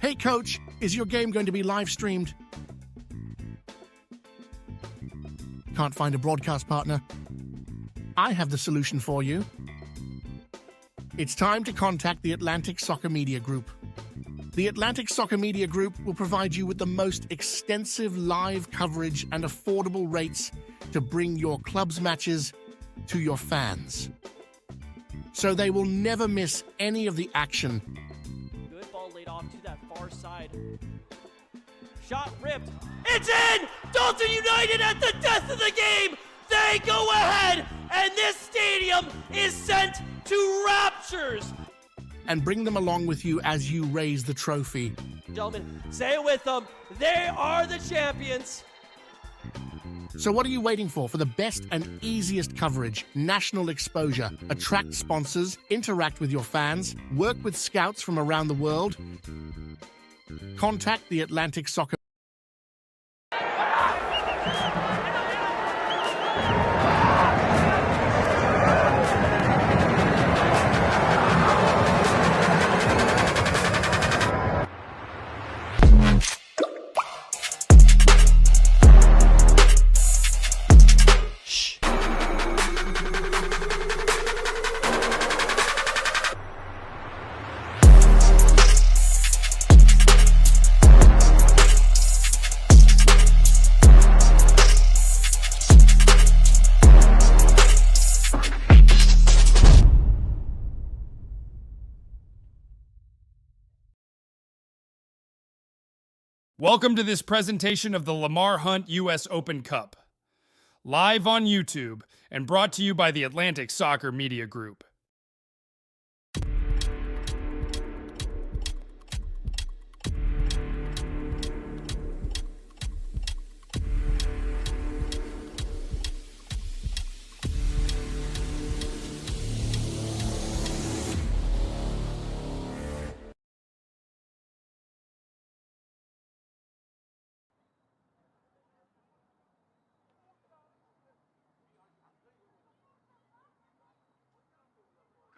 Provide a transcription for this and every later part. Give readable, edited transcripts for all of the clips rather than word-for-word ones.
Hey coach, is your game going to be live streamed? Can't find a broadcast partner? I have the solution for you. It's time to contact the Atlantic Soccer Media Group. The Atlantic Soccer Media Group will provide you with the most extensive live coverage and affordable rates to bring your club's matches to your fans, so they will never miss any of the action. Good ball laid off to that far side. Shot ripped. It's in! Dalton United at the death of the game! They go ahead, and this stadium is sent to raptures. And bring them along with you as you raise the trophy. Gentlemen, say it with them. They are the champions. So what are you waiting for? For the best and easiest coverage, national exposure, attract sponsors, interact with your fans, work with scouts from around the world? Contact the Atlantic Soccer. Welcome to this presentation of the Lamar Hunt U.S. Open Cup, live on YouTube and brought to you by the Atlantic Soccer Media Group.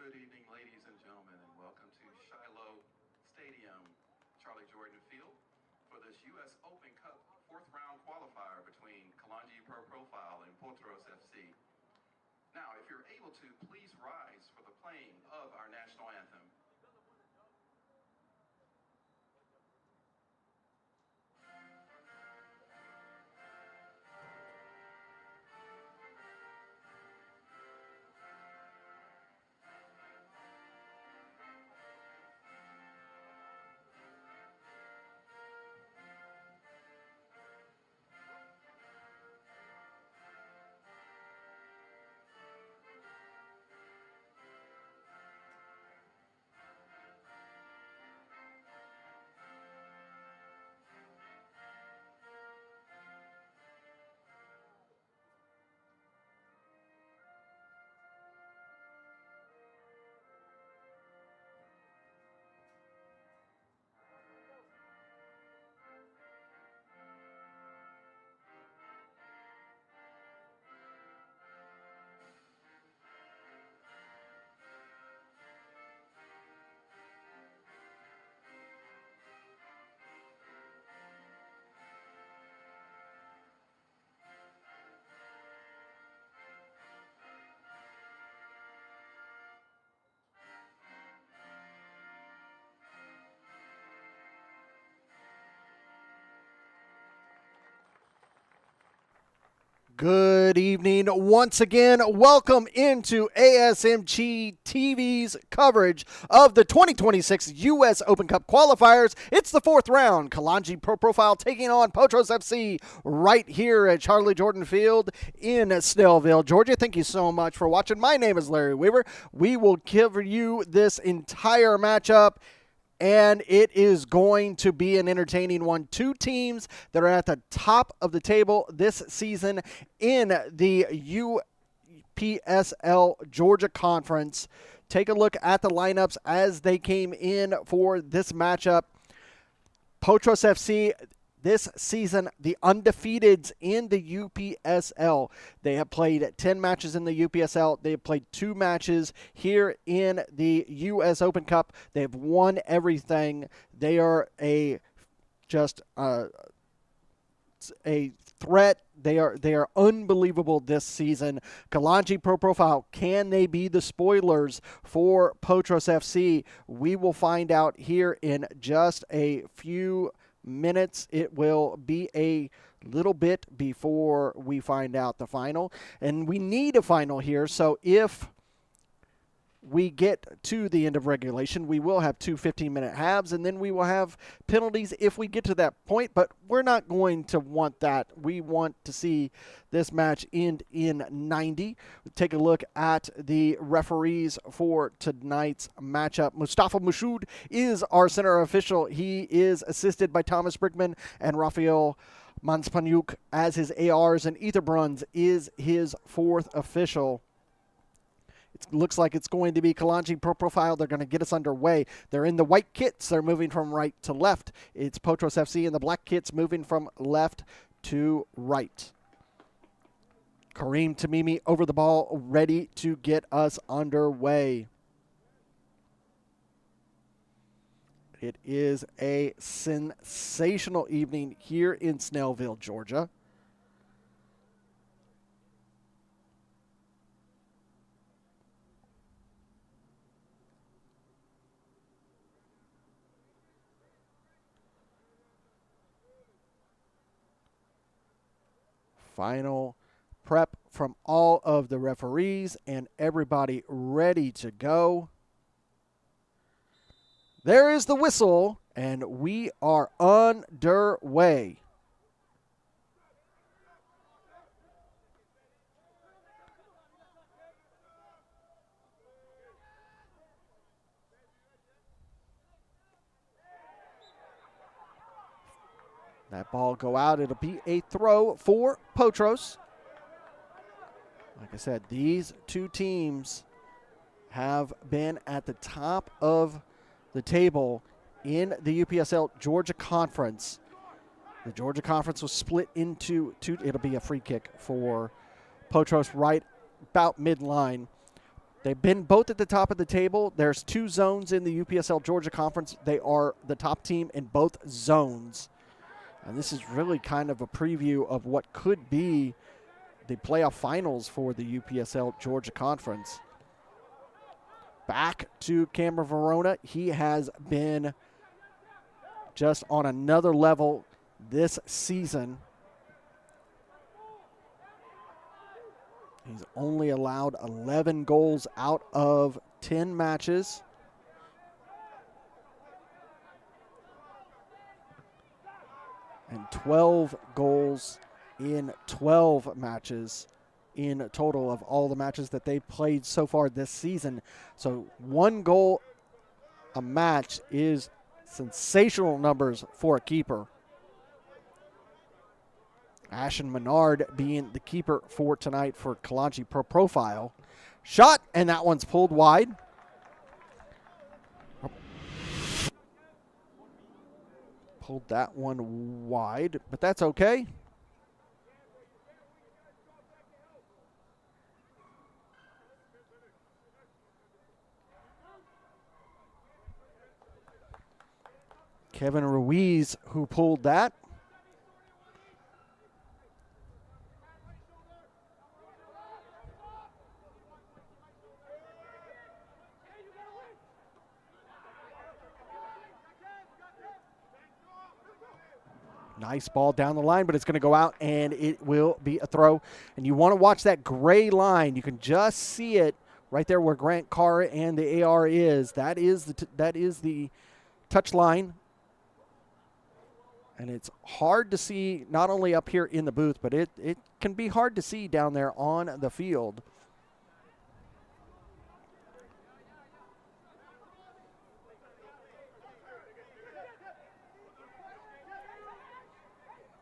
Good evening, ladies and gentlemen, and welcome to Shiloh Stadium, Charlie Jordan Field, for this U.S. Open Cup fourth round qualifier between Kalonji Profile and Potros FC. Now, if you're able to, please rise for the playing of our national anthem. Good evening once again. Welcome into ASMG TV's coverage of the 2026 U.S. Open Cup qualifiers. It's the fourth round. Kalonji Profile taking on Potros FC right here at Charlie Jordan Field in Snellville, Georgia. Thank you so much for watching. My name is Larry Weaver. We will give you this entire matchup, and it is going to be an entertaining one. Two teams that are at the top of the table this season in the UPSL Georgia Conference. Take a look at the lineups as they came in for this matchup. Potros FC, this season, the undefeateds in the UPSL. They have played 10 matches in the UPSL. They have played 2 matches here in the U.S. Open Cup. They have won everything. They are a threat. They are unbelievable this season. Kalonji Pro Profile, can they be the spoilers for Potros FC? We will find out here in just a few minutes. It will be a little bit before we find out the final, and we need a final here. So if we get to the end of regulation, we will have 2 15-minute halves, and then we will have penalties if we get to that point, but we're not going to want that. We want to see this match end in 90. Take a look at the referees for tonight's matchup. Mustafa Mushoud is our center official. He is assisted by Thomas Brickman and Rafael Manspanyuk as his ARs, and Ether Bruns is his 4th official. It looks like it's going to be Kalonji Pro Profile. They're going to get us underway. They're in the white kits. They're moving from right to left. It's Potros FC in the black kits moving from left to right. Kareem Tamimi over the ball, ready to get us underway. It is a sensational evening here in Snellville, Georgia. Final prep from all of the referees and everybody ready to go. There is the whistle, and we are underway. That ball go out. It'll be a throw for Potros. Like I said, these 2 teams have been at the top of the table in the UPSL Georgia Conference. The Georgia Conference was split into 2. It'll be a free kick for Potros right about midline. They've been both at the top of the table. There's 2 zones in the UPSL Georgia Conference. They are the top team in both zones. And this is really kind of a preview of what could be the playoff finals for the UPSL Georgia Conference. Back to Cameron Verona. He has been just on another level this season. He's only allowed 11 goals out of 10 matches. And 12 goals in 12 matches in total of all the matches that they played so far this season. So 1 goal a match is sensational numbers for a keeper. Ashen Menard being the keeper for tonight for Kalonji Pro Profile. Shot, and that one's pulled wide. Pulled that one wide, but that's okay. Kevin Ruiz who pulled that. Nice ball down the line, but it's going to go out, and it will be a throw. And you want to watch that gray line. You can just see it right there where Grant Carr and the AR is. That is the touch line. And it's hard to see not only up here in the booth, but it can be hard to see down there on the field.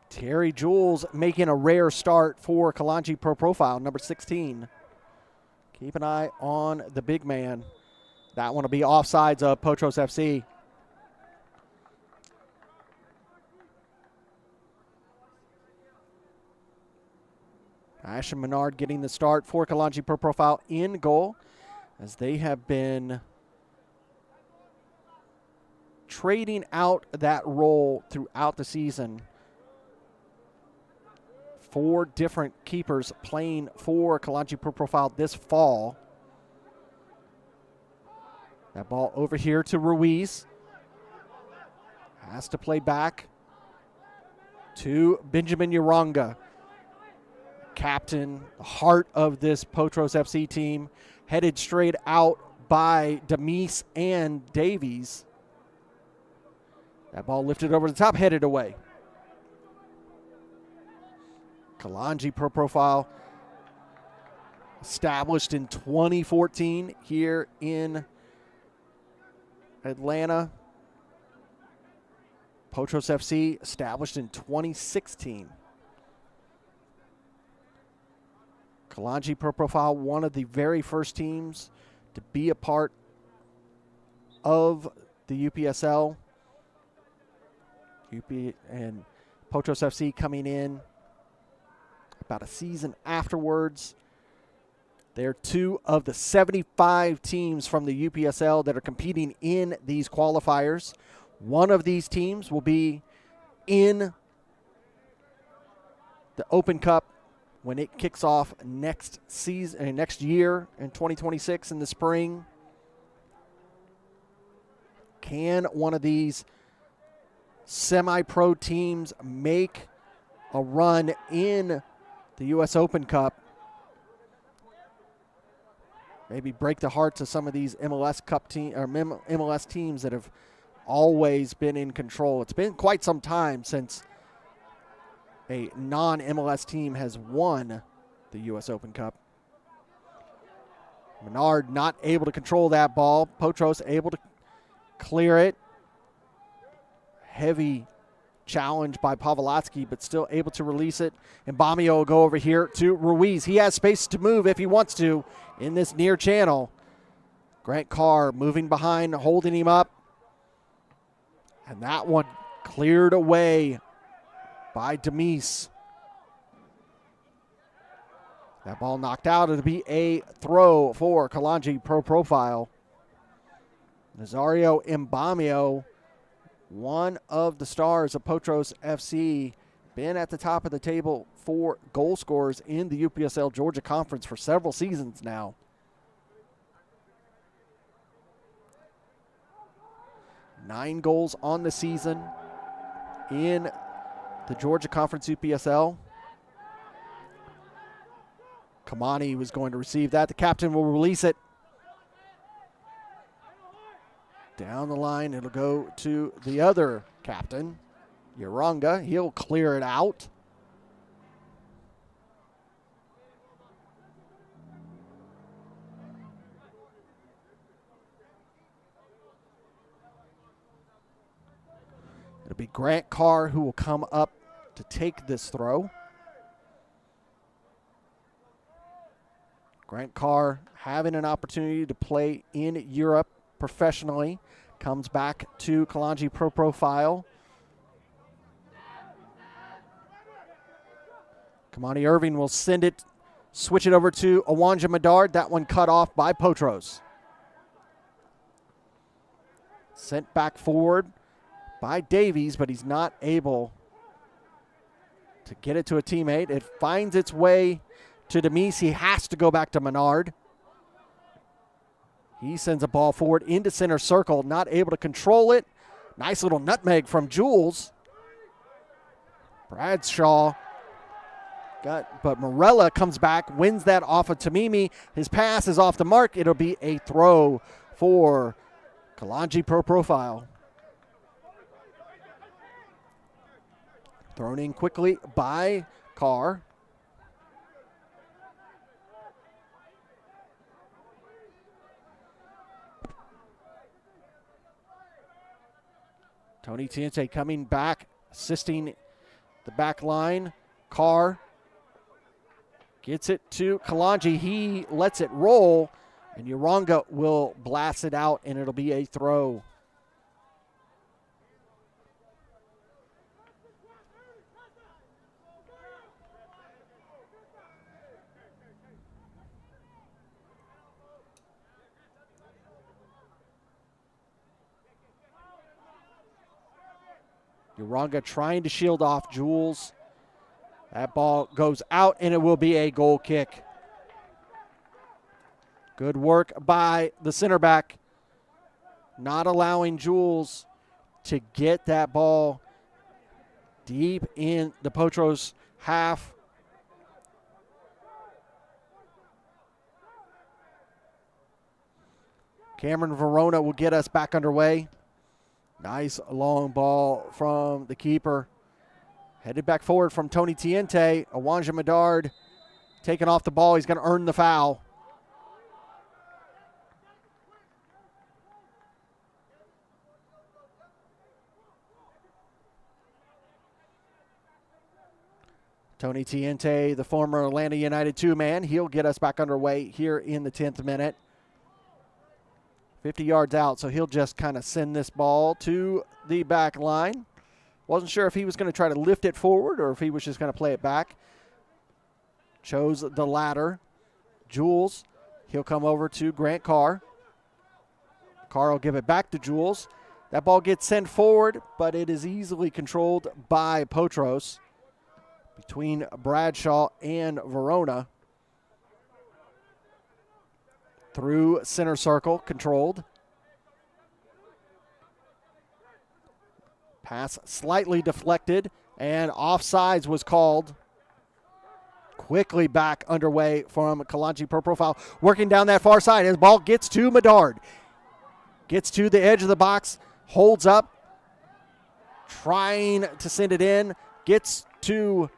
Terry Jules making a rare start for Kalonji Pro Profile, number 16. Keep an eye on the big man. That one will be offsides of Potros FC. Ashton Menard getting the start for Kalonji Pro Profile in goal, as they have been trading out that role throughout the season. 4 different keepers playing for Kalonji Pro Profile this fall. That ball over here to Ruiz. Has to play back to Benjamin Uranga. Captain, the heart of this Potros FC team, headed straight out by Demise and Davies. That ball lifted over the top, headed away. Kalonji Pro Profile, established in 2014 here in Atlanta. Potros FC, established in 2016. Kalonji Pro Profile, one of the very first teams to be a part of the UPSL. And Potros FC coming in about a season afterwards. They're 2 of the 75 teams from the UPSL that are competing in these qualifiers. One of these teams will be in the Open Cup when it kicks off next season, next year in 2026 in the spring. Can one of these semi-pro teams make a run in the U.S. Open Cup? Maybe break the hearts of some of these MLS Cup team or MLS teams that have always been in control. It's been quite some time since a non-MLS team has won the U.S. Open Cup. Menard not able to control that ball. Potros able to clear it. Heavy challenge by Pavlotsky, but still able to release it. And Bamio will go over here to Ruiz. He has space to move if he wants to in this near channel. Grant Carr moving behind, holding him up. And that one cleared away by Demise. That ball knocked out. It'll be a throw for Kalonji Pro Profile. Nazario Mbamio, one of the stars of Potros FC, been at the top of the table for goal scorers in the UPSL Georgia Conference for several seasons now. Nine goals on the season in the Georgia Conference UPSL. Kamani was going to receive that. The captain will release it. Down the line, it'll go to the other captain, Uranga. He'll clear it out. It'll be Grant Carr who will come up to take this throw. Grant Carr having an opportunity to play in Europe professionally. Comes back to Kalonji Pro Profile. Kamani Irving will send it, switch it over to Awanja Medard. That one cut off by Potros. Sent back forward by Davies, but he's not able to get it to a teammate. It finds its way to Demise. He has to go back to Menard. He sends a ball forward into center circle, not able to control it. Nice little nutmeg from Jules. Bradshaw but Morella comes back, wins that off of Tamimi. His pass is off the mark. It'll be a throw for Kalonji Pro Profile. Thrown in quickly by Carr. Tony Tiente coming back, assisting the back line. Carr gets it to Kalonji. He lets it roll, and Uranga will blast it out, and it'll be a throw. Uranga trying to shield off Jules. That ball goes out, and it will be a goal kick. Good work by the center back, not allowing Jules to get that ball deep in the Potros half. Cameron Verona will get us back underway. Nice long ball from the keeper. Headed back forward from Tony Tiente. Awanja Medard taking off the ball. He's going to earn the foul. Tony Tiente, the former Atlanta United 2-man, he'll get us back underway here in the 10th minute. 50 yards out, so he'll just kind of send this ball to the back line. Wasn't sure if he was going to try to lift it forward or if he was just going to play it back. Chose the latter. Jules, he'll come over to Grant Carr. Carr will give it back to Jules. That ball gets sent forward, but it is easily controlled by Potros between Bradshaw and Verona. Through center circle, controlled. Pass slightly deflected, and offsides was called. Quickly back underway from Kalonji Pro Profile. Working down that far side. His ball gets to Medard. Gets to the edge of the box. Holds up. Trying to send it in. Gets to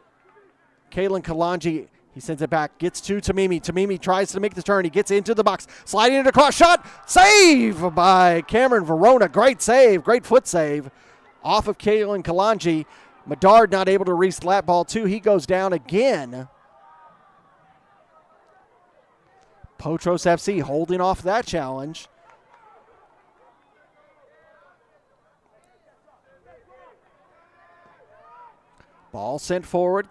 Kalen Kalonji. He sends it back. Gets to Tamimi. Tamimi tries to make the turn. He gets into the box. Sliding it across. Shot. Save by Cameron Verona. Great save. Great foot save. Off of Kalen Kalonji. Medard not able to reach that ball too. He goes down again. Potros FC holding off that challenge. Ball sent forward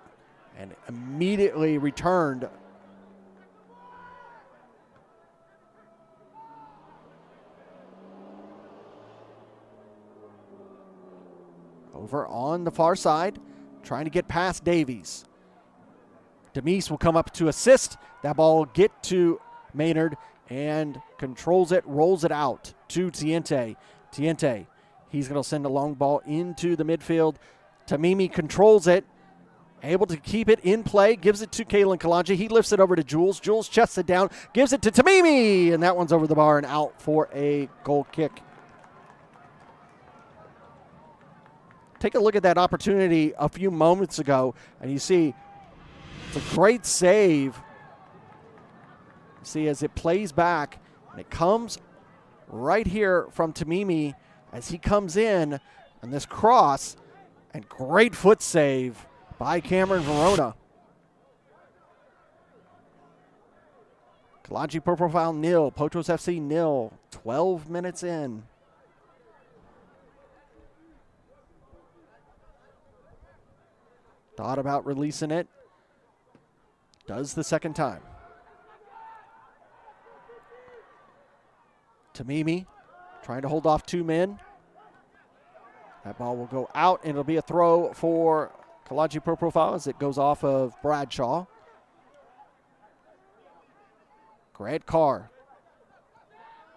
and immediately returned. Over on the far side, trying to get past Davies. Demise will come up to assist. That ball will get to Maynard and controls it, rolls it out to Tiente. Tiente, he's going to send a long ball into the midfield. Tamimi controls it, able to keep it in play, gives it to Kalen Kalonji. He lifts it over to Jules. Jules chests it down, gives it to Tamimi, and that one's over the bar and out for a goal kick. Take a look at that opportunity a few moments ago, and you see it's a great save. You see as it plays back, and it comes right here from Tamimi as he comes in on this cross, and great foot save by Cameron Verona. Kalonji Pro Profile 0, Potros FC 0, 12 minutes in. Thought about releasing it. Does the second time. Tamimi trying to hold off two men. That ball will go out, and it'll be a throw for Kalonji Pro Profile as it goes off of Bradshaw. Grant Carr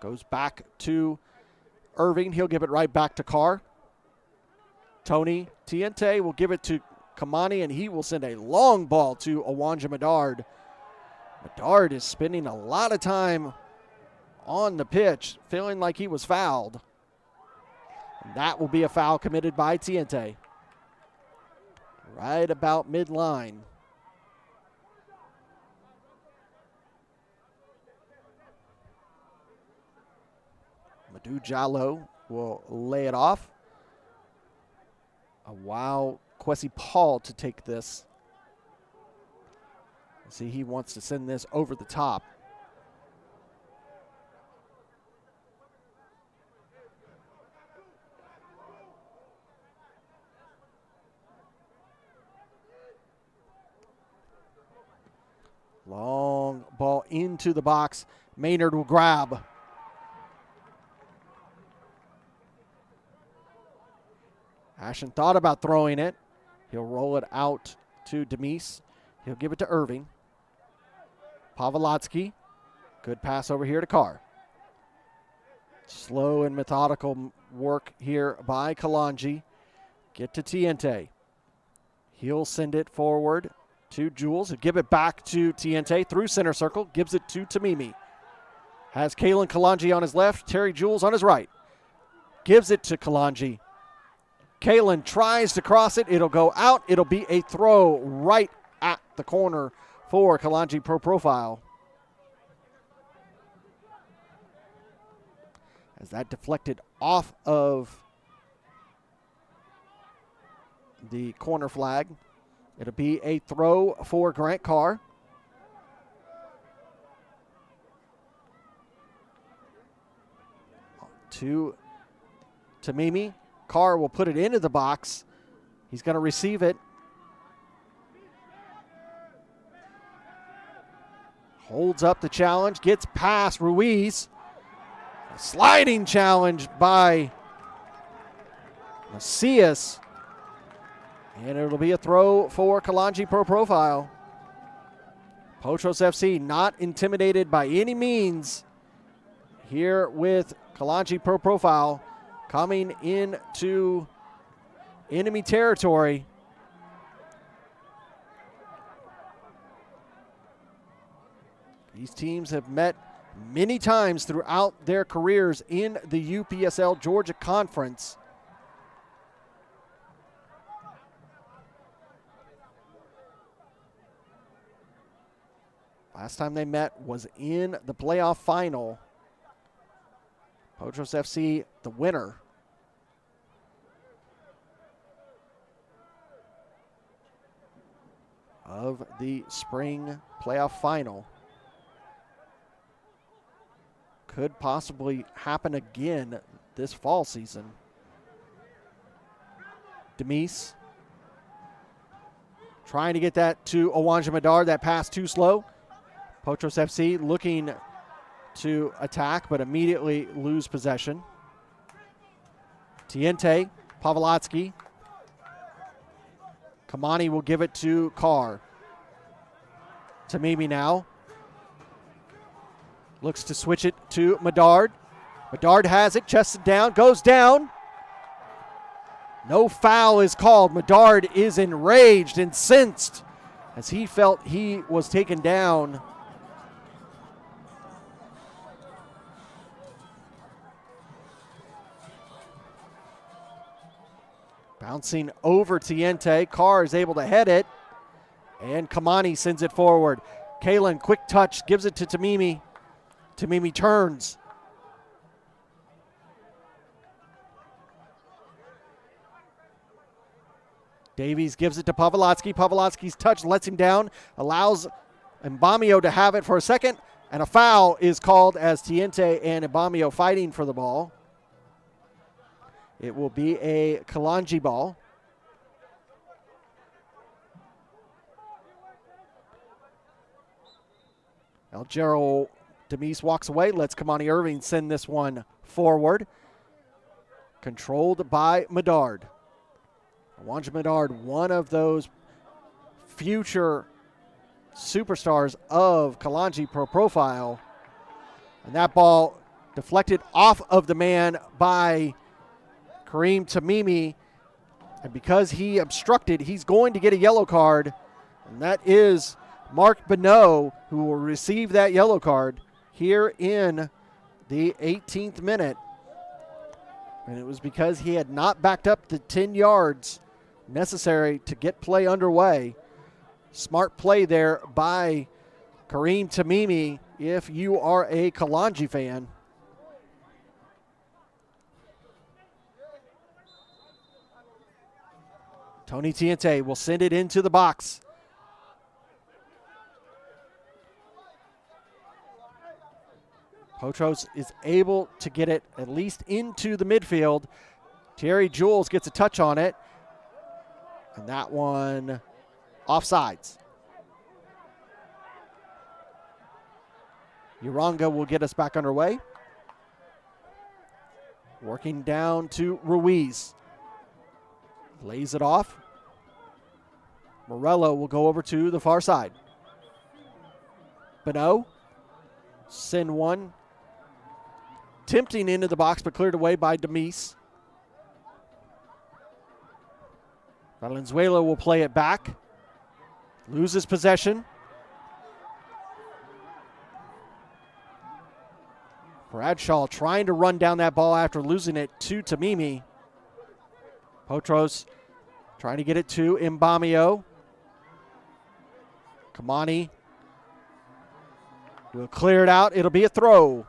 goes back to Irving. He'll give it right back to Carr. Tony Tiente will give it to Kamani, and he will send a long ball to Awanja Medard. Medard is spending a lot of time on the pitch, feeling like he was fouled. And that will be a foul committed by Tiente. Right about midline. Madu Jallo will lay it off. Allow Kwesi Paul to take this. See, he wants to send this over the top. Long ball into the box. Maynard will grab. Passion thought about throwing it. He'll roll it out to Demise. He'll give it to Irving. Pavlotsky. Good pass over here to Carr. Slow and methodical work here by Kalonji. Get to Tiente. He'll send it forward to Jules. He'll give it back to Tiente through center circle. Gives it to Tamimi. Has Kalen Kalonji on his left. Terry Jules on his right. Gives it to Kalonji. Kalen tries to cross it. It'll go out. It'll be a throw right at the corner for Kalonji Pro Profile. As that deflected off of the corner flag. It'll be a throw for Grant Carr. To Tamimi. Carr will put it into the box. He's going to receive it. Holds up the challenge. Gets past Ruiz. A sliding challenge by Macias. And it'll be a throw for Kalonji Pro Profile. Potros FC not intimidated by any means here with Kalonji Pro Profile coming into enemy territory. These teams have met many times throughout their careers in the UPSL Georgia Conference. Last time they met was in the playoff final. Potros FC, the winner. Of the spring playoff final. Could possibly happen again this fall season. Demise trying to get that to Owanja Madar. That pass too slow. Potros FC looking to attack, but immediately lose possession. Tiente, Pavlotsky. Kamani will give it to Carr. Tamimi now. Looks to switch it to Medard. Medard has it, chested down, goes down. No foul is called. Medard is enraged, incensed, as he felt he was taken down. Bouncing over Tiente. Carr is able to head it. And Kamani sends it forward. Kalen, quick touch, gives it to Tamimi. Tamimi turns. Davies gives it to Pavlotsky. Pavlotsky's touch lets him down, allows Mbamio to have it for a second, and a foul is called as Tiente and Mbamio fighting for the ball. It will be a Kalonji ball. Aljero Demise walks away, lets Kamani Irving send this one forward. Controlled by Medard. Owanja Medard, one of those future superstars of Kalonji Pro Profile. And that ball deflected off of the man by Kareem Tamimi. And because he obstructed, he's going to get a yellow card. And that is Mark Bonneau, who will receive that yellow card here in the 18th minute. And it was because he had not backed up the 10 yards necessary to get play underway. Smart play there by Kareem Tamimi if you are a Kalonji fan. Tony Tiente will send it into the box. Potros is able to get it at least into the midfield. Terry Jules gets a touch on it. And that one offsides. Uranga will get us back underway. Working down to Ruiz. Lays it off. Morello will go over to the far side. Bonneau. Send one. Tempting into the box, but cleared away by Demise. Valenzuela will play it back. Loses possession. Bradshaw trying to run down that ball after losing it to Tamimi. Potros trying to get it to Mbamio. Kamani will clear it out. It'll be a throw.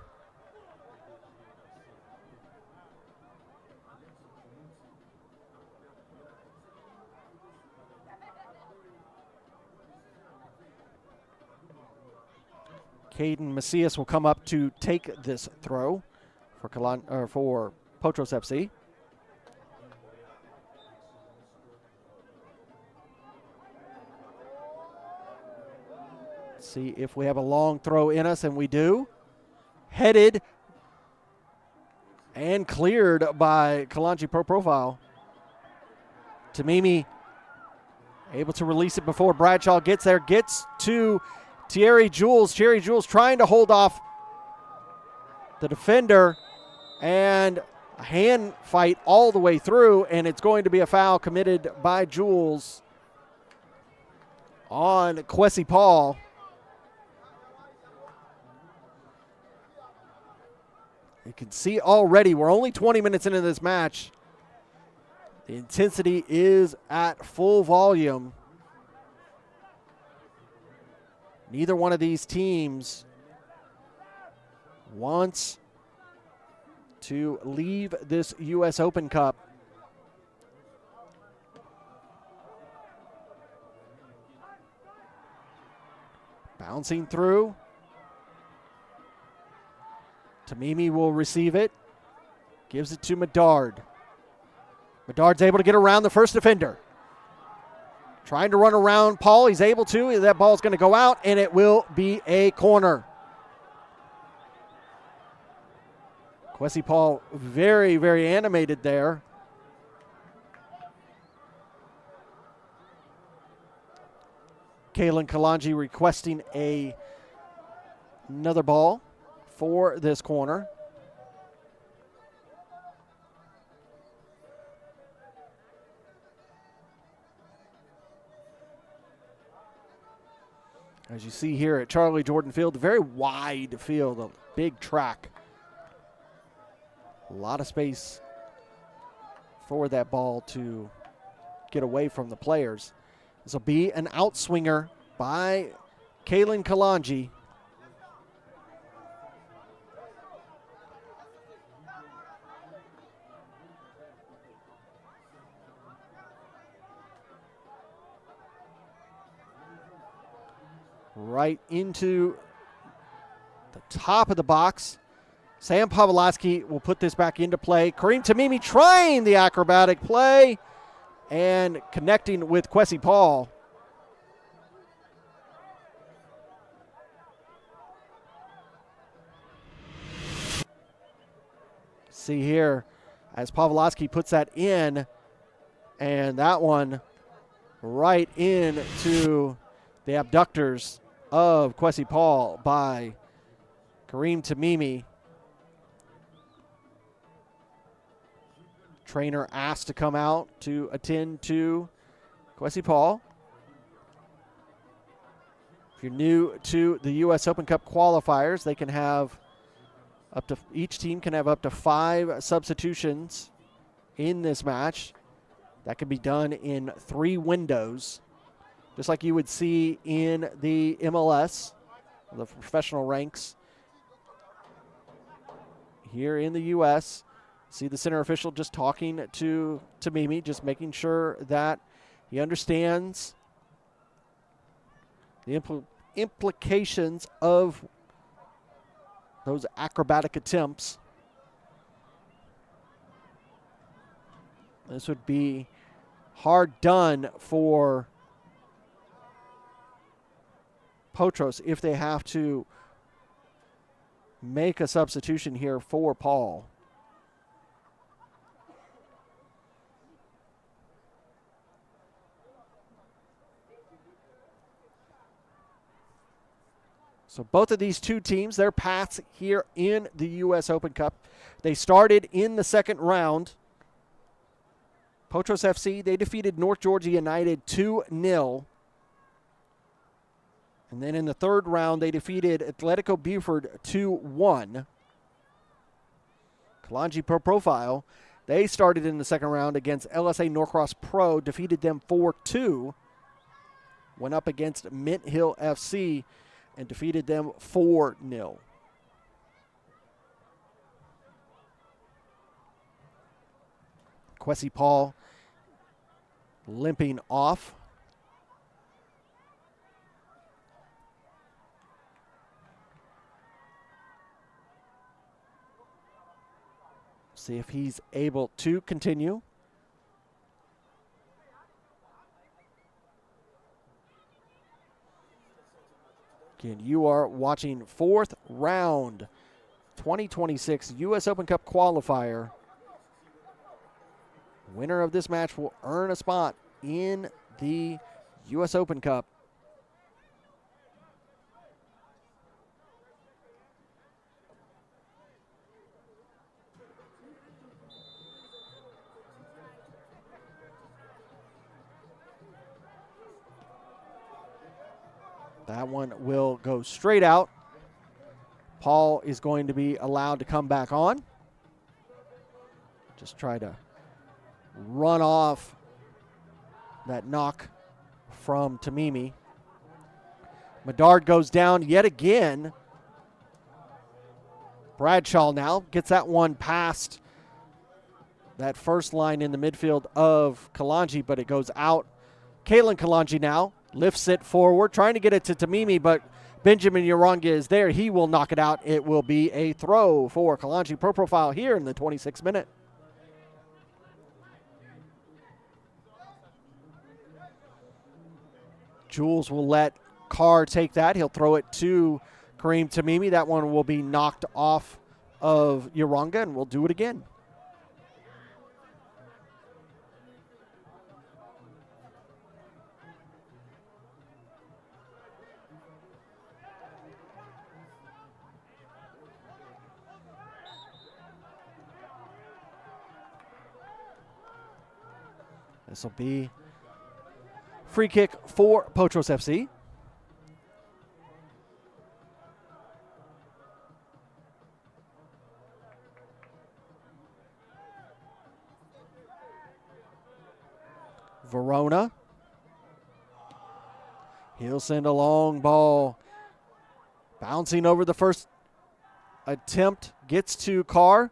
Caden Macias will come up to take this throw for Potros FC. Let's see if we have a long throw in us, and we do. Headed and cleared by Kalonji Pro Profile. Tamimi able to release it before Bradshaw gets there. Gets to Thierry Jules. Thierry Jules trying to hold off the defender, and a hand fight all the way through, and it's going to be a foul committed by Jules on Kwesi Paul. You can see already we're only 20 minutes into this match. The intensity is at full volume. Neither one of these teams wants to leave this U.S. Open Cup. Bouncing through. Tamimi will receive it. Gives it to Medard. Medard's able to get around the first defender. Trying to run around Paul. He's able to. That ball's going to go out, and it will be a corner. Kwesi Paul very, very animated there. Kalen Kalonji requesting another ball for this corner. As you see here at Charlie Jordan Field, a very wide field, a big track. A lot of space for that ball to get away from the players. This will be an outswinger by Kalen Kalonji. Right into the top of the box. Sam Pawlowski will put this back into play. Kareem Tamimi trying the acrobatic play and connecting with Kwesi Paul. See here as Pawlowski puts that in, and that one right into the abductors of Kwesi Paul by Kareem Tamimi. Trainer asked to come out to attend to Kwesi Paul. If you're new to the U.S. Open Cup qualifiers, they can have each team can have up to 5 substitutions in this match. That can be done in 3 windows, just like you would see in the MLS, the professional ranks. Here in the U.S., see the center official just talking to Tamimi, just making sure that he understands the implications of those acrobatic attempts. This would be hard done for Potros if they have to make a substitution here for Paul. So both of these two teams, their paths here in the U.S. Open Cup. They started in the second round. Potros FC, they defeated North Georgia United 2-0. And then in the third round, they defeated Atletico Buford 2-1. Kalonji Pro Profile, they started in the second round against LSA Norcross Pro, defeated them 4-2. Went up against Mint Hill FC and defeated them 4-0. Kwesi Paul limping off. See if he's able to continue. Again, you are watching fourth round 2026 U.S. Open Cup qualifier. Winner of this match will earn a spot in the U.S. Open Cup. That one will go straight out. Paul is going to be allowed to come back on. Just try to run off that knock from Tamimi. Medard goes down yet again. Bradshaw now gets that one past that first line in the midfield of Kalonji, but it goes out. Kalen Kalonji now lifts it forward, trying to get it to Tamimi, but Benjamin Uranga is there. He will knock it out. It will be a throw for Kalonji Pro Profile here in the 26th minute. Jules will let Carr take that. He'll throw it to Kareem Tamimi. That one will be knocked off of Uranga, and we'll do it again. This will be free kick for Potros FC. Verona. He'll send a long ball. Bouncing over the first attempt. Gets to Carr.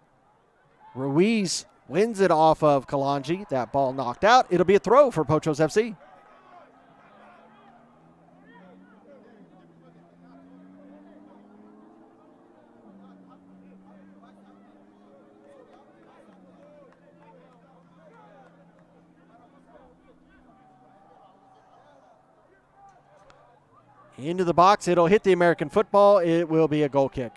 Ruiz wins it off of Kalonji. That ball knocked out. It'll be a throw for Potros FC. Into the box. It'll hit the American football. It will be a goal kick.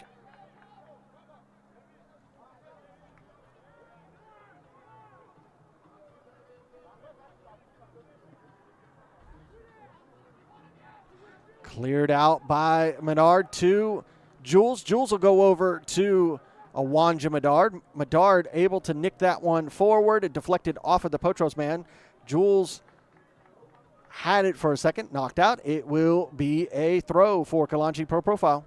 Cleared out by Menard to Jules. Jules will go over to Awanja Medard. Medard able to nick that one forward. It deflected off of the Potros man. Jules had it for a second, knocked out. It will be a throw for Kalonji Pro Profile.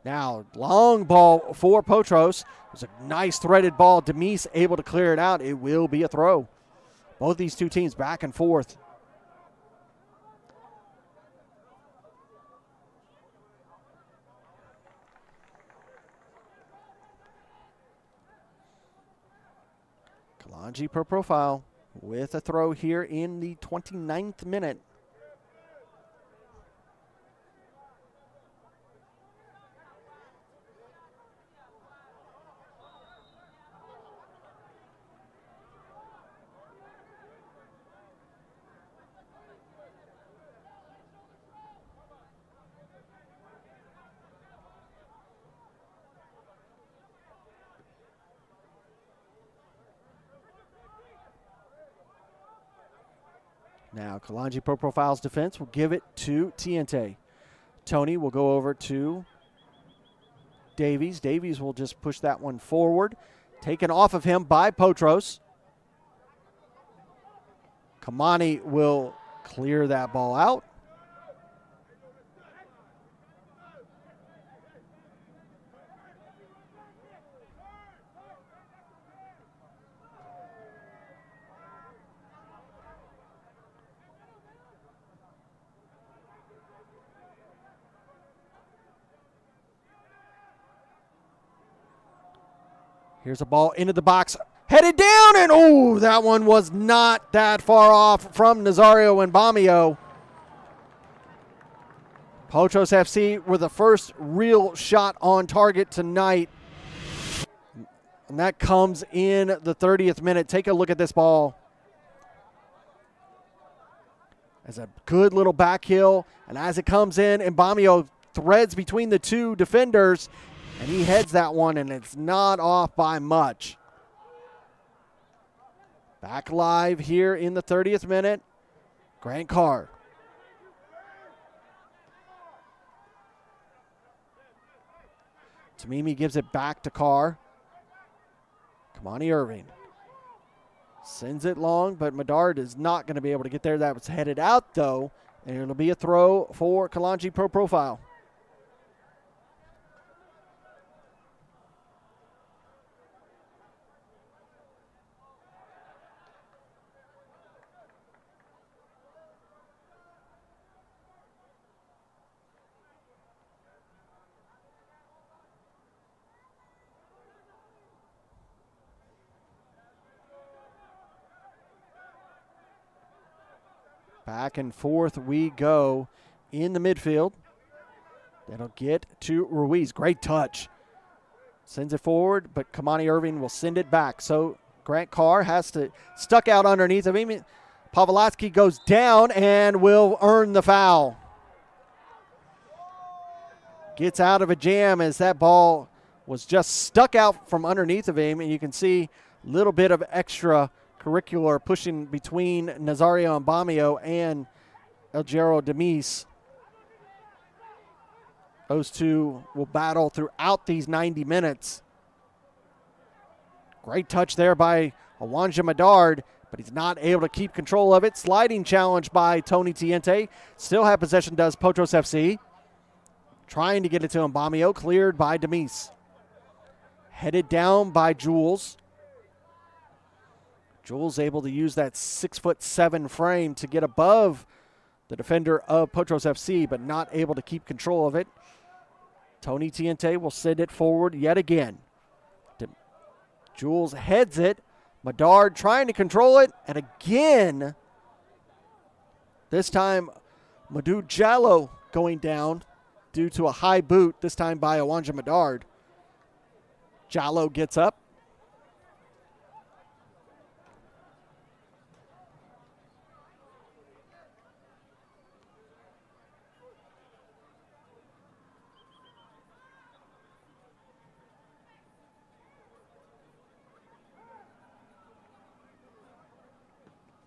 Now, long ball for Potros. It was a nice threaded ball. Demise able to clear it out. It will be a throw. Both these two teams back and forth. Kalonji Pro Profile with a throw here in the 29th minute. Now, Kalonji Pro Profile's defense will give it to Tiente. Tony will go over to Davies. Davies will just push that one forward. Taken off of him by Potros. Kamani will clear that ball out. Here's a ball into the box, headed down, and oh, that one was not that far off from Nazario and Bamio. Potros FC were the first real shot on target tonight, and that comes in the 30th minute. Take a look at this ball. As a good little back heel, and as it comes in, and Bamio threads between the two defenders, and he heads that one, and it's not off by much. Back live here in the 30th minute. Grant Carr. Tamimi gives it back to Carr. Kamani Irving. Sends it long, but Medard is not going to be able to get there. That was headed out, though, and it'll be a throw for Kalonji Pro Profile. Back and forth we go in the midfield. That'll get to Ruiz. Great touch. Sends it forward, but Kamani Irving will send it back. So Grant Carr has to stuck out underneath of him. Pavlovsky goes down and will earn the foul. Gets out of a jam as that ball was just stuck out from underneath of him, and you can see a little bit of extra curricular pushing between Nazario and Bamio and Elgero Demise. Those two will battle throughout these 90 minutes. Great touch there by Awanja Medard, but he's not able to keep control of it. Sliding challenge by Tony Tiente. Still have possession does Potros FC. Trying to get it to him. Bamio cleared by Demise. Headed down by Jules. Jules able to use that 6'7" frame to get above the defender of Potros FC, but not able to keep control of it. Tony Tiente will send it forward yet again. Jules heads it. Medard trying to control it, and again, this time Madhu Jallo going down due to a high boot, this time by Awanja Medard. Jallo gets up.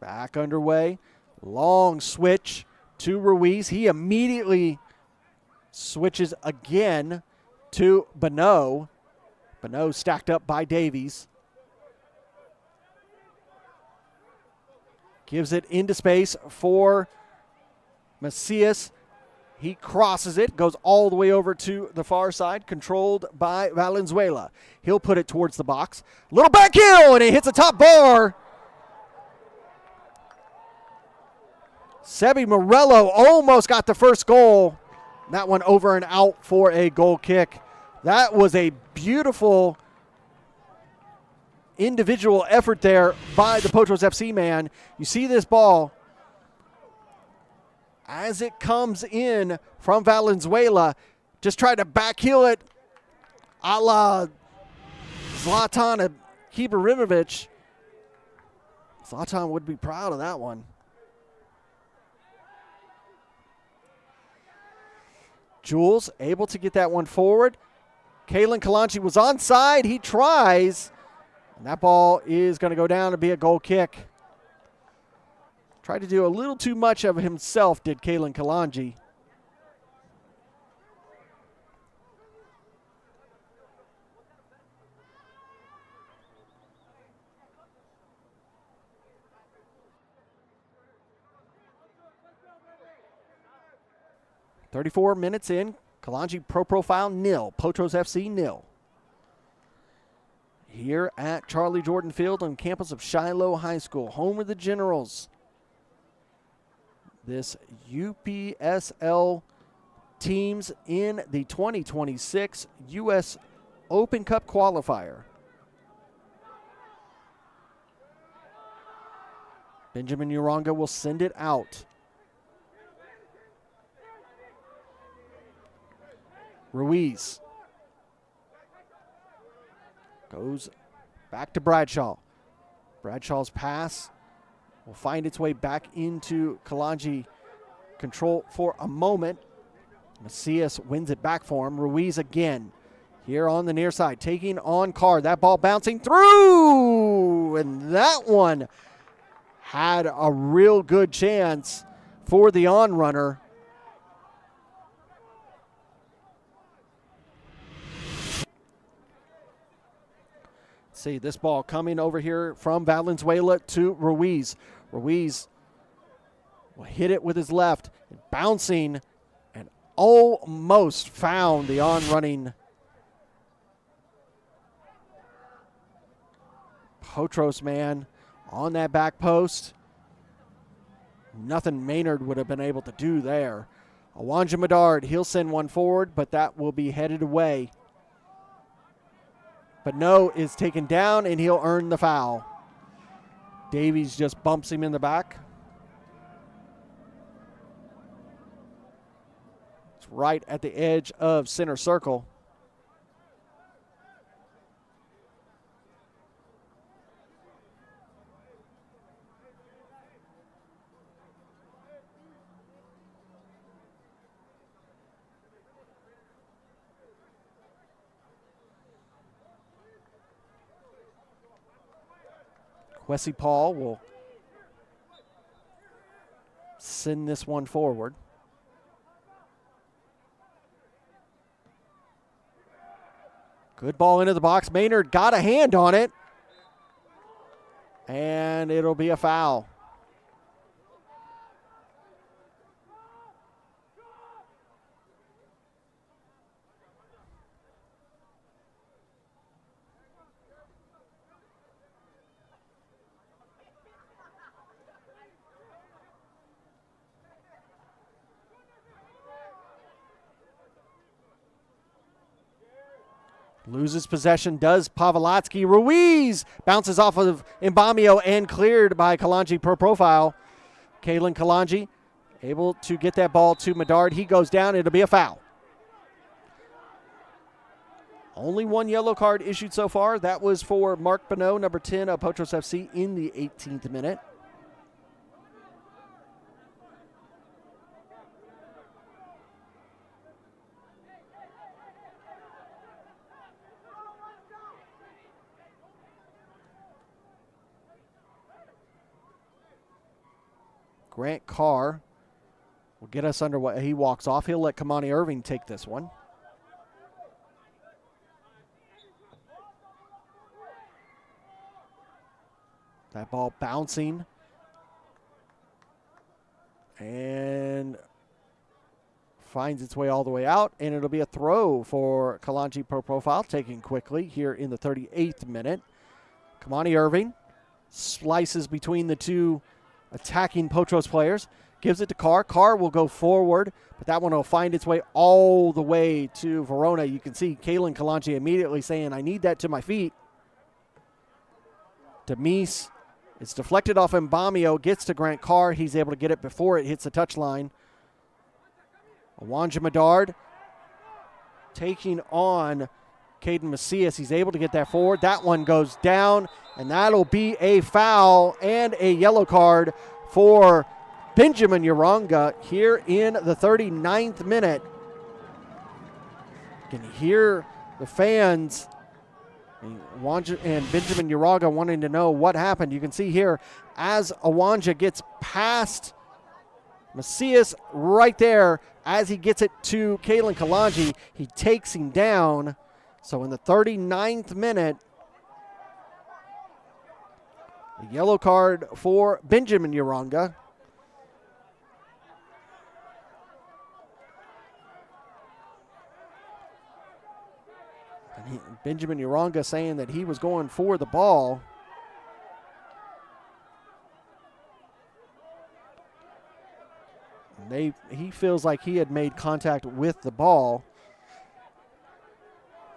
Back underway. Long switch to Ruiz. He immediately switches again to Bonneau. Bonneau stacked up by Davies. Gives it into space for Macias. He crosses it, goes all the way over to the far side, controlled by Valenzuela. He'll put it towards the box. Little back heel, and it hits the top bar. Sebi Morello almost got the first goal. That one over and out for a goal kick. That was a beautiful individual effort there by the Potros FC man. You see this ball as it comes in from Valenzuela. Just try to backheel it a la Zlatan Ibrahimovic. Zlatan would be proud of that one. Jules able to get that one forward. Kalen Kalonji was onside. He tries. And that ball is going to go down to be a goal kick. Tried to do a little too much of himself, did Kalonji. "34 minutes in, Kalonji Pro Profile 0, Potros FC 0. Here at Charlie Jordan Field on campus of Shiloh High School, home of the Generals. This UPSL teams in the 2026 U.S. Open Cup Qualifier. Benjamin Uranga will send it out. Ruiz goes back to Bradshaw. Bradshaw's pass will find its way back into Kalonji control for a moment. Macias wins it back for him. Ruiz again here on the near side, taking on Carr. That ball bouncing through, and that one had a real good chance for the on-runner. See this ball coming over here from Valenzuela to Ruiz. Ruiz will hit it with his left, bouncing, and almost found the on-running Potros man on that back post. Nothing Maynard would have been able to do there. Awanja Medard, he'll send one forward, but that will be headed away. But no is taken down, and he'll earn the foul. Davies just bumps him in the back. It's right at the edge of center circle. Wesley Paul will send this one forward. Good ball into the box. Maynard got a hand on it, and it'll be a foul. Loses possession, does Pavlotsky. Ruiz bounces off of Mbamio and cleared by Kalonji Pro Profile. Kalen Kalonji able to get that ball to Medard. He goes down. It'll be a foul. Only one yellow card issued so far. That was for Mark Bonneau, number 10 of Potros FC, in the 18th minute. Grant Carr will get us underway. He walks off. He'll let Kamani Irving take this one. That ball bouncing. And finds its way all the way out. And it'll be a throw for Kalonji Pro Profile, taken quickly here in the 38th minute. Kamani Irving slices between the two attacking Potros players, gives it to Carr. Carr will go forward, but that one will find its way all the way to Verona. You can see Kalen Kalonji immediately saying, I need that to my feet. Demise, it's deflected off Mbamio, gets to Grant Carr. He's able to get it before it hits the touchline. Awanja Medard taking on Caden Macias. He's able to get that forward. That one goes down, and that'll be a foul and a yellow card for Benjamin Uranga here in the 39th minute. You can hear the fans Awanja and Benjamin Uraga wanting to know what happened. You can see here as Awanja gets past Macias right there, as he gets it to Kalen Kalonji, he takes him down. So in the 39th minute, the yellow card for Benjamin Uraga. Benjamin Uraga saying that he was going for the ball. He feels like he had made contact with the ball.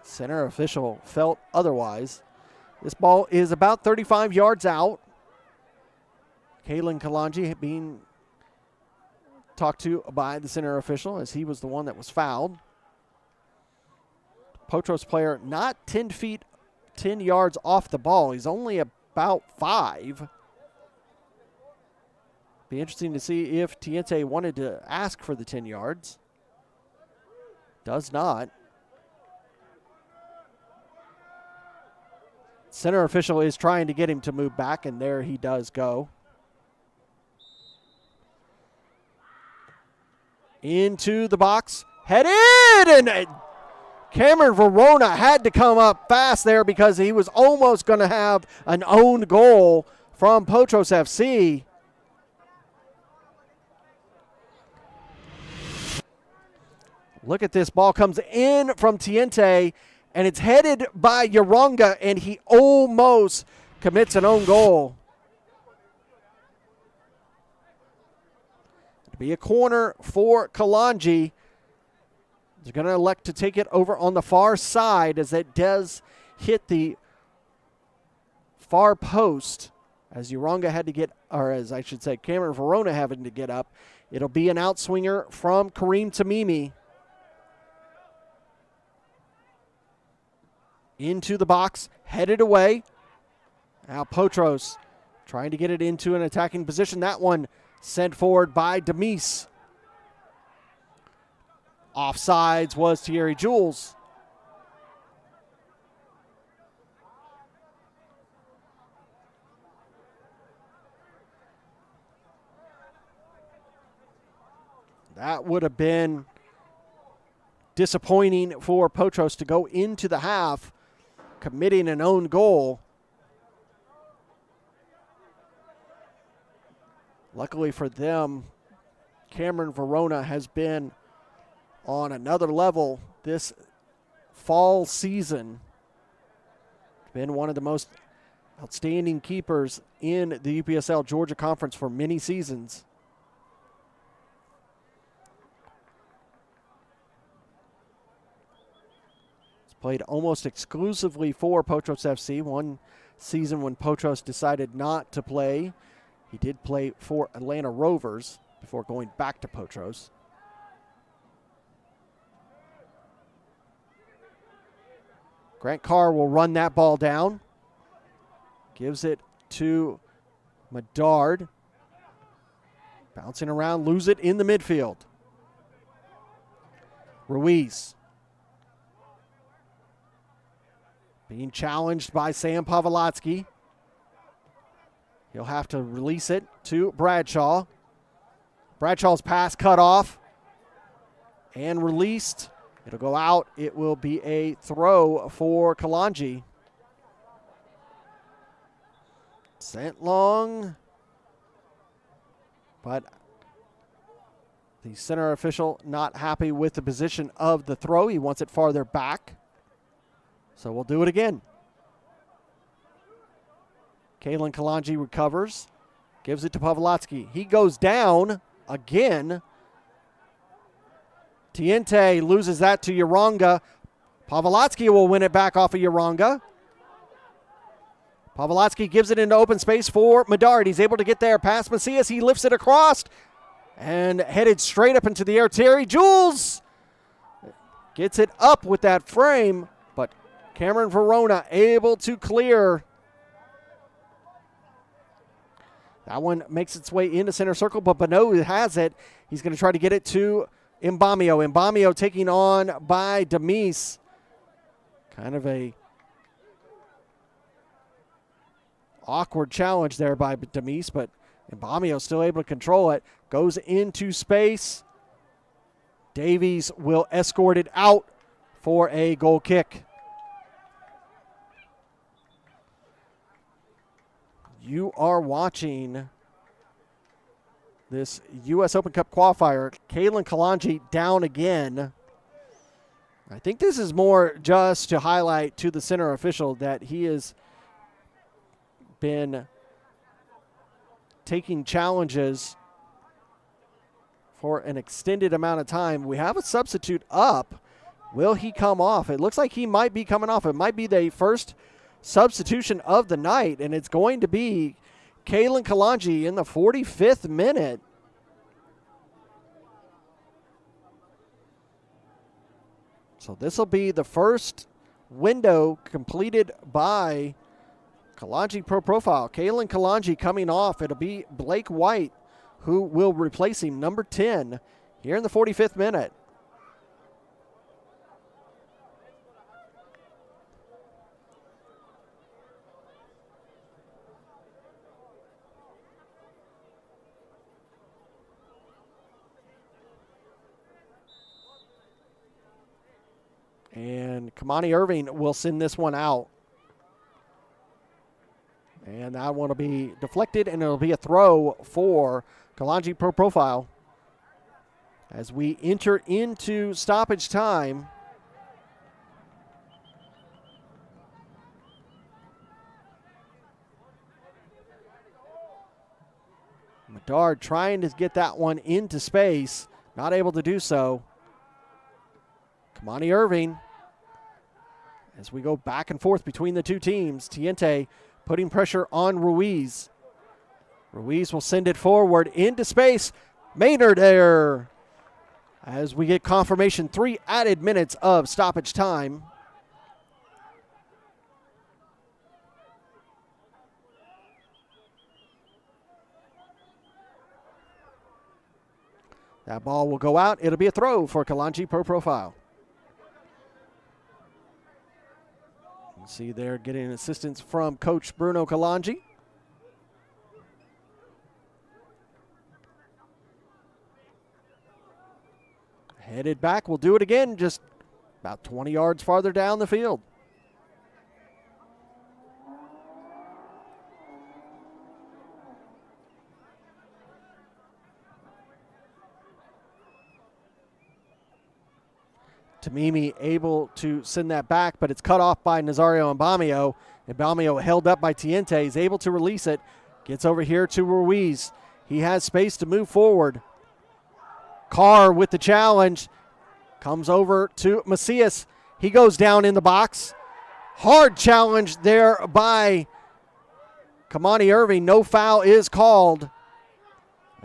Center official felt otherwise. This ball is about 35 yards out. Kalen Kalonji being talked to by the center official as he was the one that was fouled. Potros player not 10 yards off the ball. He's only about 5. Be interesting to see if Tiente wanted to ask for the 10 yards. Does not. Center official is trying to get him to move back, and there he does go. Into the box, headed, and Cameron Verona had to come up fast there because he was almost going to have an own goal from Potros FC. Look at this. Ball comes in from Tiente, and it's headed by Uraga, and he almost commits an own goal. It'll be a corner for Kalonji. They're going to elect to take it over on the far side as it does hit the far post as Uraga had to get, or as I should say, Cameron Verona having to get up. It'll be an outswinger from Kareem Tamimi. Into the box, headed away. Now Potros trying to get it into an attacking position. That one sent forward by Demise. Offsides was Thierry Jules. That would have been disappointing for Potros to go into the half committing an own goal. Luckily for them, Cameron Verona has been on another level this fall season. Been one of the most outstanding keepers in the UPSL Georgia Conference for many seasons. Played almost exclusively for Potros FC. One season when Potros decided not to play, he did play for Atlanta Rovers before going back to Potros. Grant Carr will run that ball down. Gives it to Medard. Bouncing around, lose it in the midfield. Ruiz. Being challenged by Sam Pavlotsky. He'll have to release it to Bradshaw. Bradshaw's pass cut off and released. It'll go out. It will be a throw for Kalonji. Sent long, but the center official not happy with the position of the throw. He wants it farther back. So we'll do it again. Kalen Kalonji recovers, gives it to Pavlotsky. He goes down again. Tiente loses that to Uraga. Pavlotsky will win it back off of Uraga. Pavlotsky gives it into open space for Medard. He's able to get there past Macias. He lifts it across and headed straight up into the air. Terry Jules gets it up with that frame, but Cameron Verona able to clear. That one makes its way into center circle, but Bonneau has it. He's going to try to get it to Mbamio. Mbamio taking on by Demise. Kind of a Awkward challenge there by Demise, but Mbamio still able to control it. Goes into space. Davies will escort it out for a goal kick. You are watching this U.S. Open Cup qualifier. Kalen Kalonji down again. I think this is more just to highlight to the center official that he has been taking challenges for an extended amount of time. We have a substitute up. Will he come off? It looks like he might be coming off. It might be the first substitution of the night, and it's going to be Kalen Kalonji in the 45th minute. So this will be the first window completed by Kalonji Pro Profile. Kalen Kalonji coming off. It'll be Blake White who will replace him, number 10, here in the 45th minute. And Kamani Irving will send this one out. And that one will be deflected, and it'll be a throw for Kalonji Pro Profile. As we enter into stoppage time, Medard trying to get that one into space, not able to do so. Kamani Irving, as we go back and forth between the two teams, Tiente putting pressure on Ruiz. Ruiz will send it forward into space. Maynard there. As we get confirmation, 3 added minutes of stoppage time. That ball will go out. It'll be a throw for Kalonji Pro Profile. See there getting assistance from Coach Bruno Kalonji. Headed back, we'll do it again, just about 20 yards farther down the field. Tamimi able to send that back, but it's cut off by Nazario Mbamio. Mbamio held up by Tiente. He's able to release it. Gets over here to Ruiz. He has space to move forward. Carr with the challenge. Comes over to Macias. He goes down in the box. Hard challenge there by Kamani Irving. No foul is called.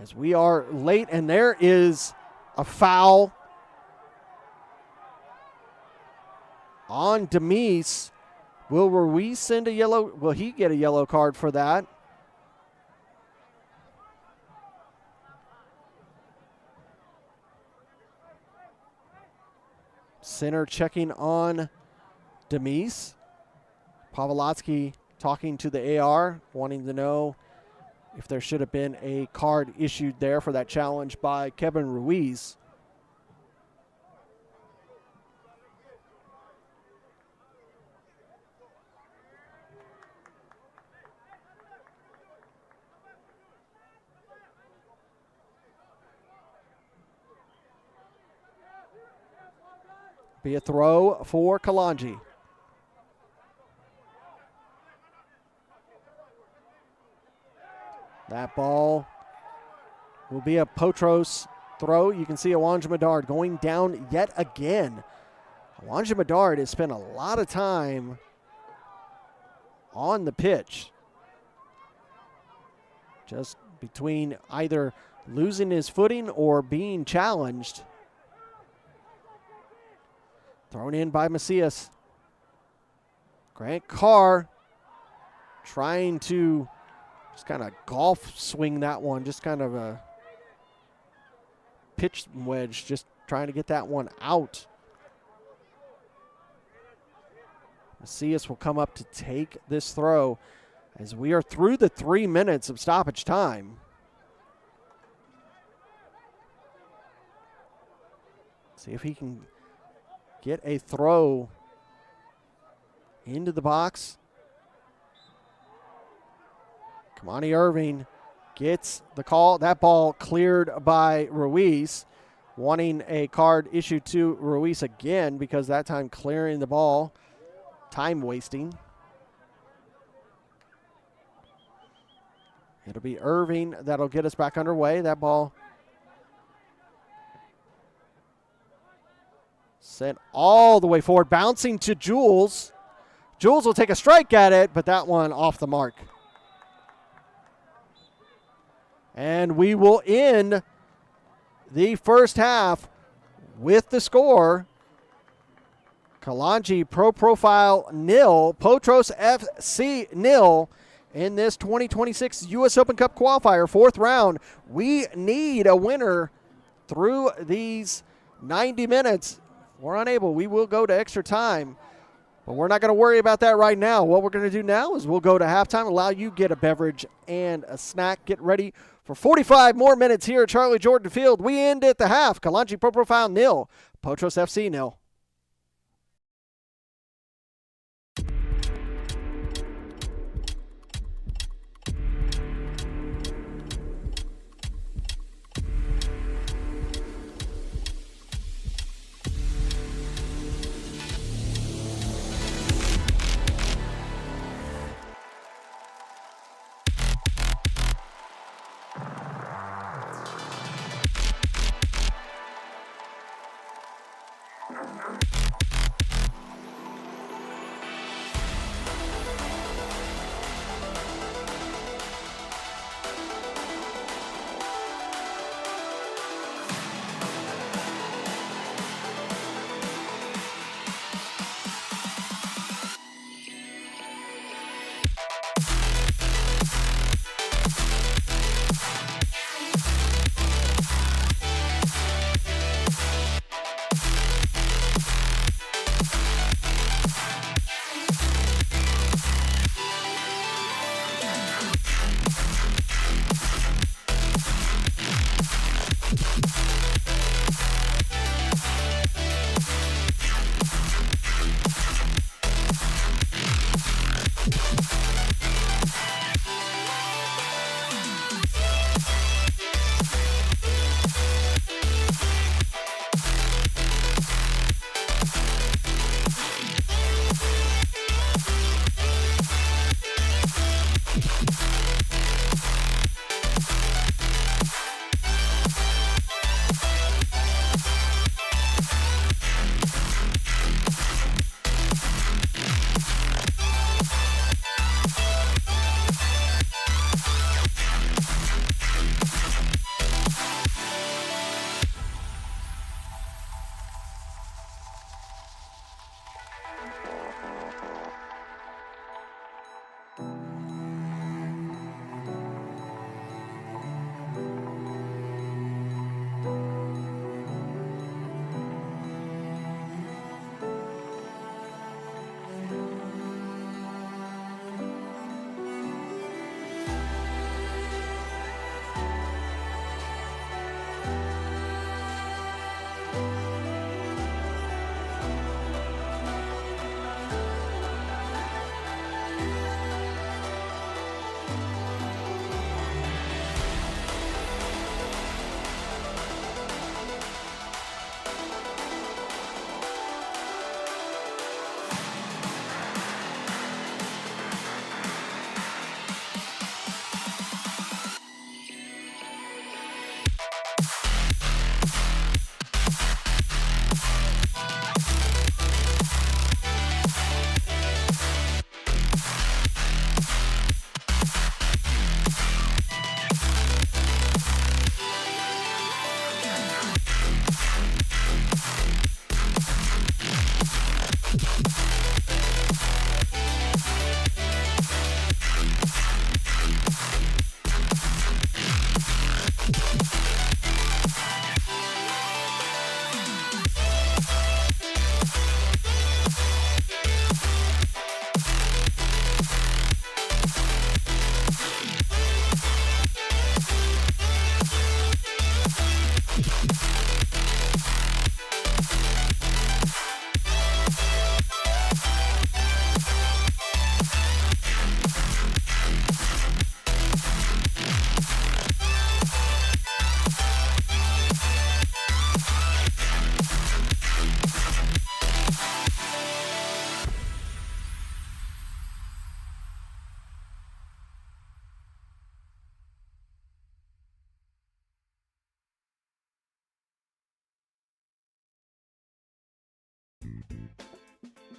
As we are late, and there is a foul on Demise. Will Ruiz send a yellow? Will he get a yellow card for that? Center checking on Demise. Pavlotsky talking to the AR, wanting to know if there should have been a card issued there for that challenge by Kevin Ruiz. Be a throw for Kalonji. That ball will be a Potros throw. You can see Awanja Medard going down yet again. Awanja Medard has spent a lot of time on the pitch. Just between either losing his footing or being challenged. Thrown in by Macias. Grant Carr trying to just kind of golf swing that one. Just kind of a pitch wedge. Just trying to get that one out. Macias will come up to take this throw as we are through the 3 minutes of stoppage time. See if he can get a throw into the box. Kamani Irving gets the call. That ball cleared by Ruiz. Wanting a card issued to Ruiz again because that time clearing the ball, time wasting. It'll be Irving that'll get us back underway. That ball sent all the way forward, bouncing to Jules. Jules will take a strike at it, but that one off the mark. And we will end the first half with the score. Kalonji Pro Profile 0, Potros FC 0 in this 2026 U.S. Open Cup qualifier, 4th round. We need a winner through these 90 minutes. If we're unable, we will go to extra time. But we're not going to worry about that right now. What we're going to do now is we'll go to halftime, allow you to get a beverage and a snack. Get ready for 45 more minutes here at Charlie Jordan Field. We end at the half. Kalonji Pro Profile 0, Potros FC 0.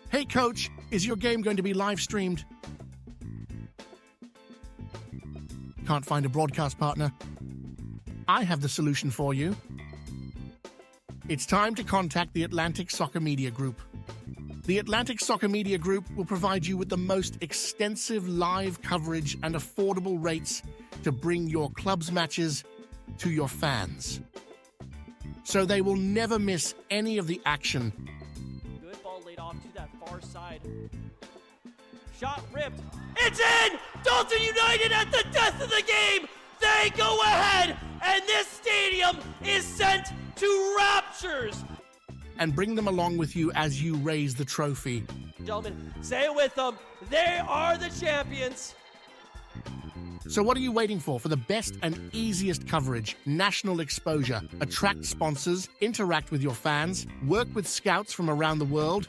Hey coach, is your game going to be live streamed? Can't find a broadcast partner? I have the solution for you. It's time to contact the Atlantic Soccer Media Group. The Atlantic Soccer Media Group will provide you with the most extensive live coverage and affordable rates to bring your club's matches to your fans, so they will never miss any of the action. Good ball laid off to that far side. Shot ripped. It's in! Dalton United at the death of the game! They go ahead, and this stadium is sent to raptures! And bring them along with you as you raise the trophy. Gentlemen, say it with them. They are the champions. So what are you waiting for? For the best and easiest coverage, national exposure, attract sponsors, interact with your fans, work with scouts from around the world?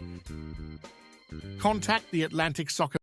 Contact the Atlantic Soccer.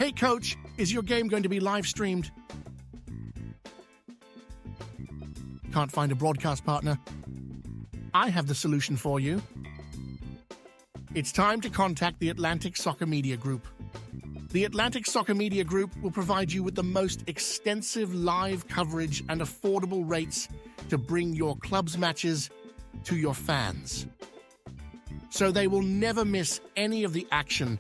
Hey coach, is your game going to be live streamed? Can't find a broadcast partner? I have the solution for you. It's time to contact the Atlantic Soccer Media Group. The Atlantic Soccer Media Group will provide you with the most extensive live coverage and affordable rates to bring your club's matches to your fans. So they will never miss any of the action.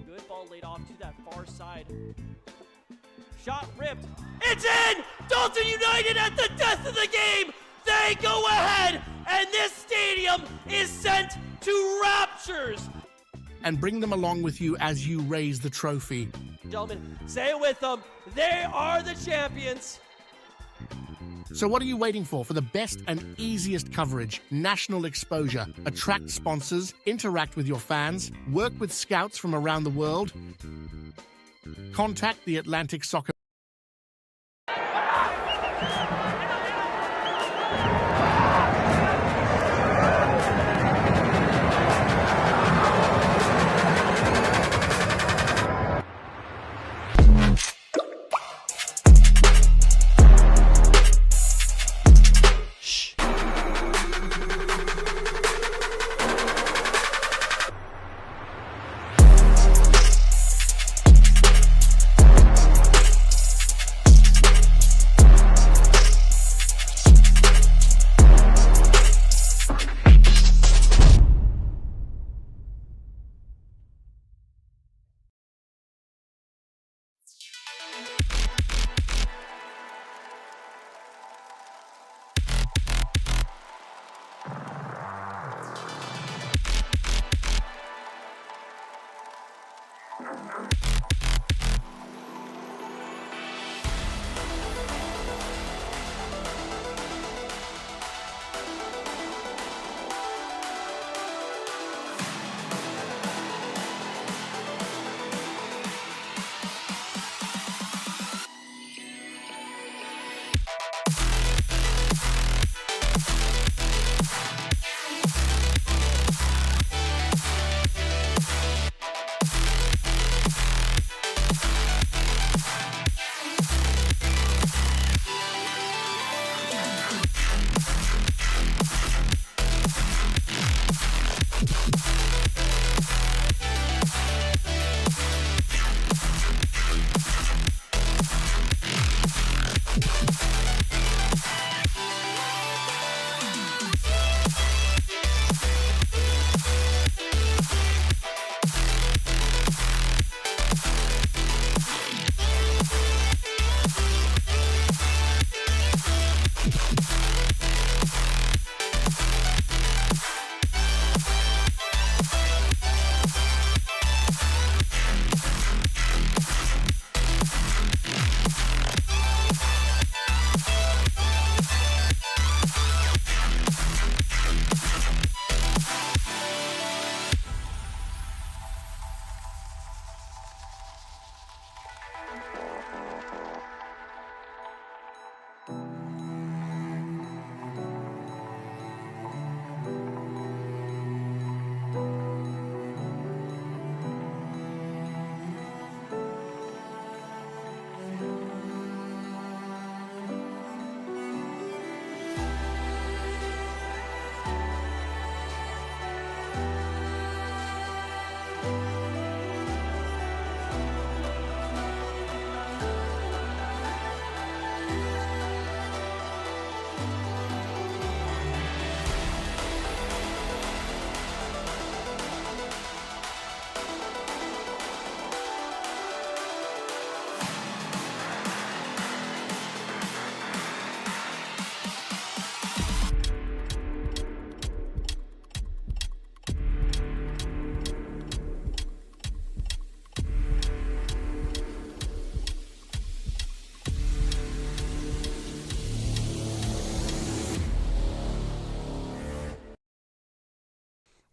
Good ball laid off to that far side. Shot ripped. It's in! Dalton United at the death of the game! They go ahead, and this stadium is sent to raptures. And bring them along with you as you raise the trophy. Gentlemen, say it with them. They are the champions. So what are you waiting for? For the best and easiest coverage, national exposure, attract sponsors, interact with your fans, work with scouts from around the world? Contact the Atlantic Soccer.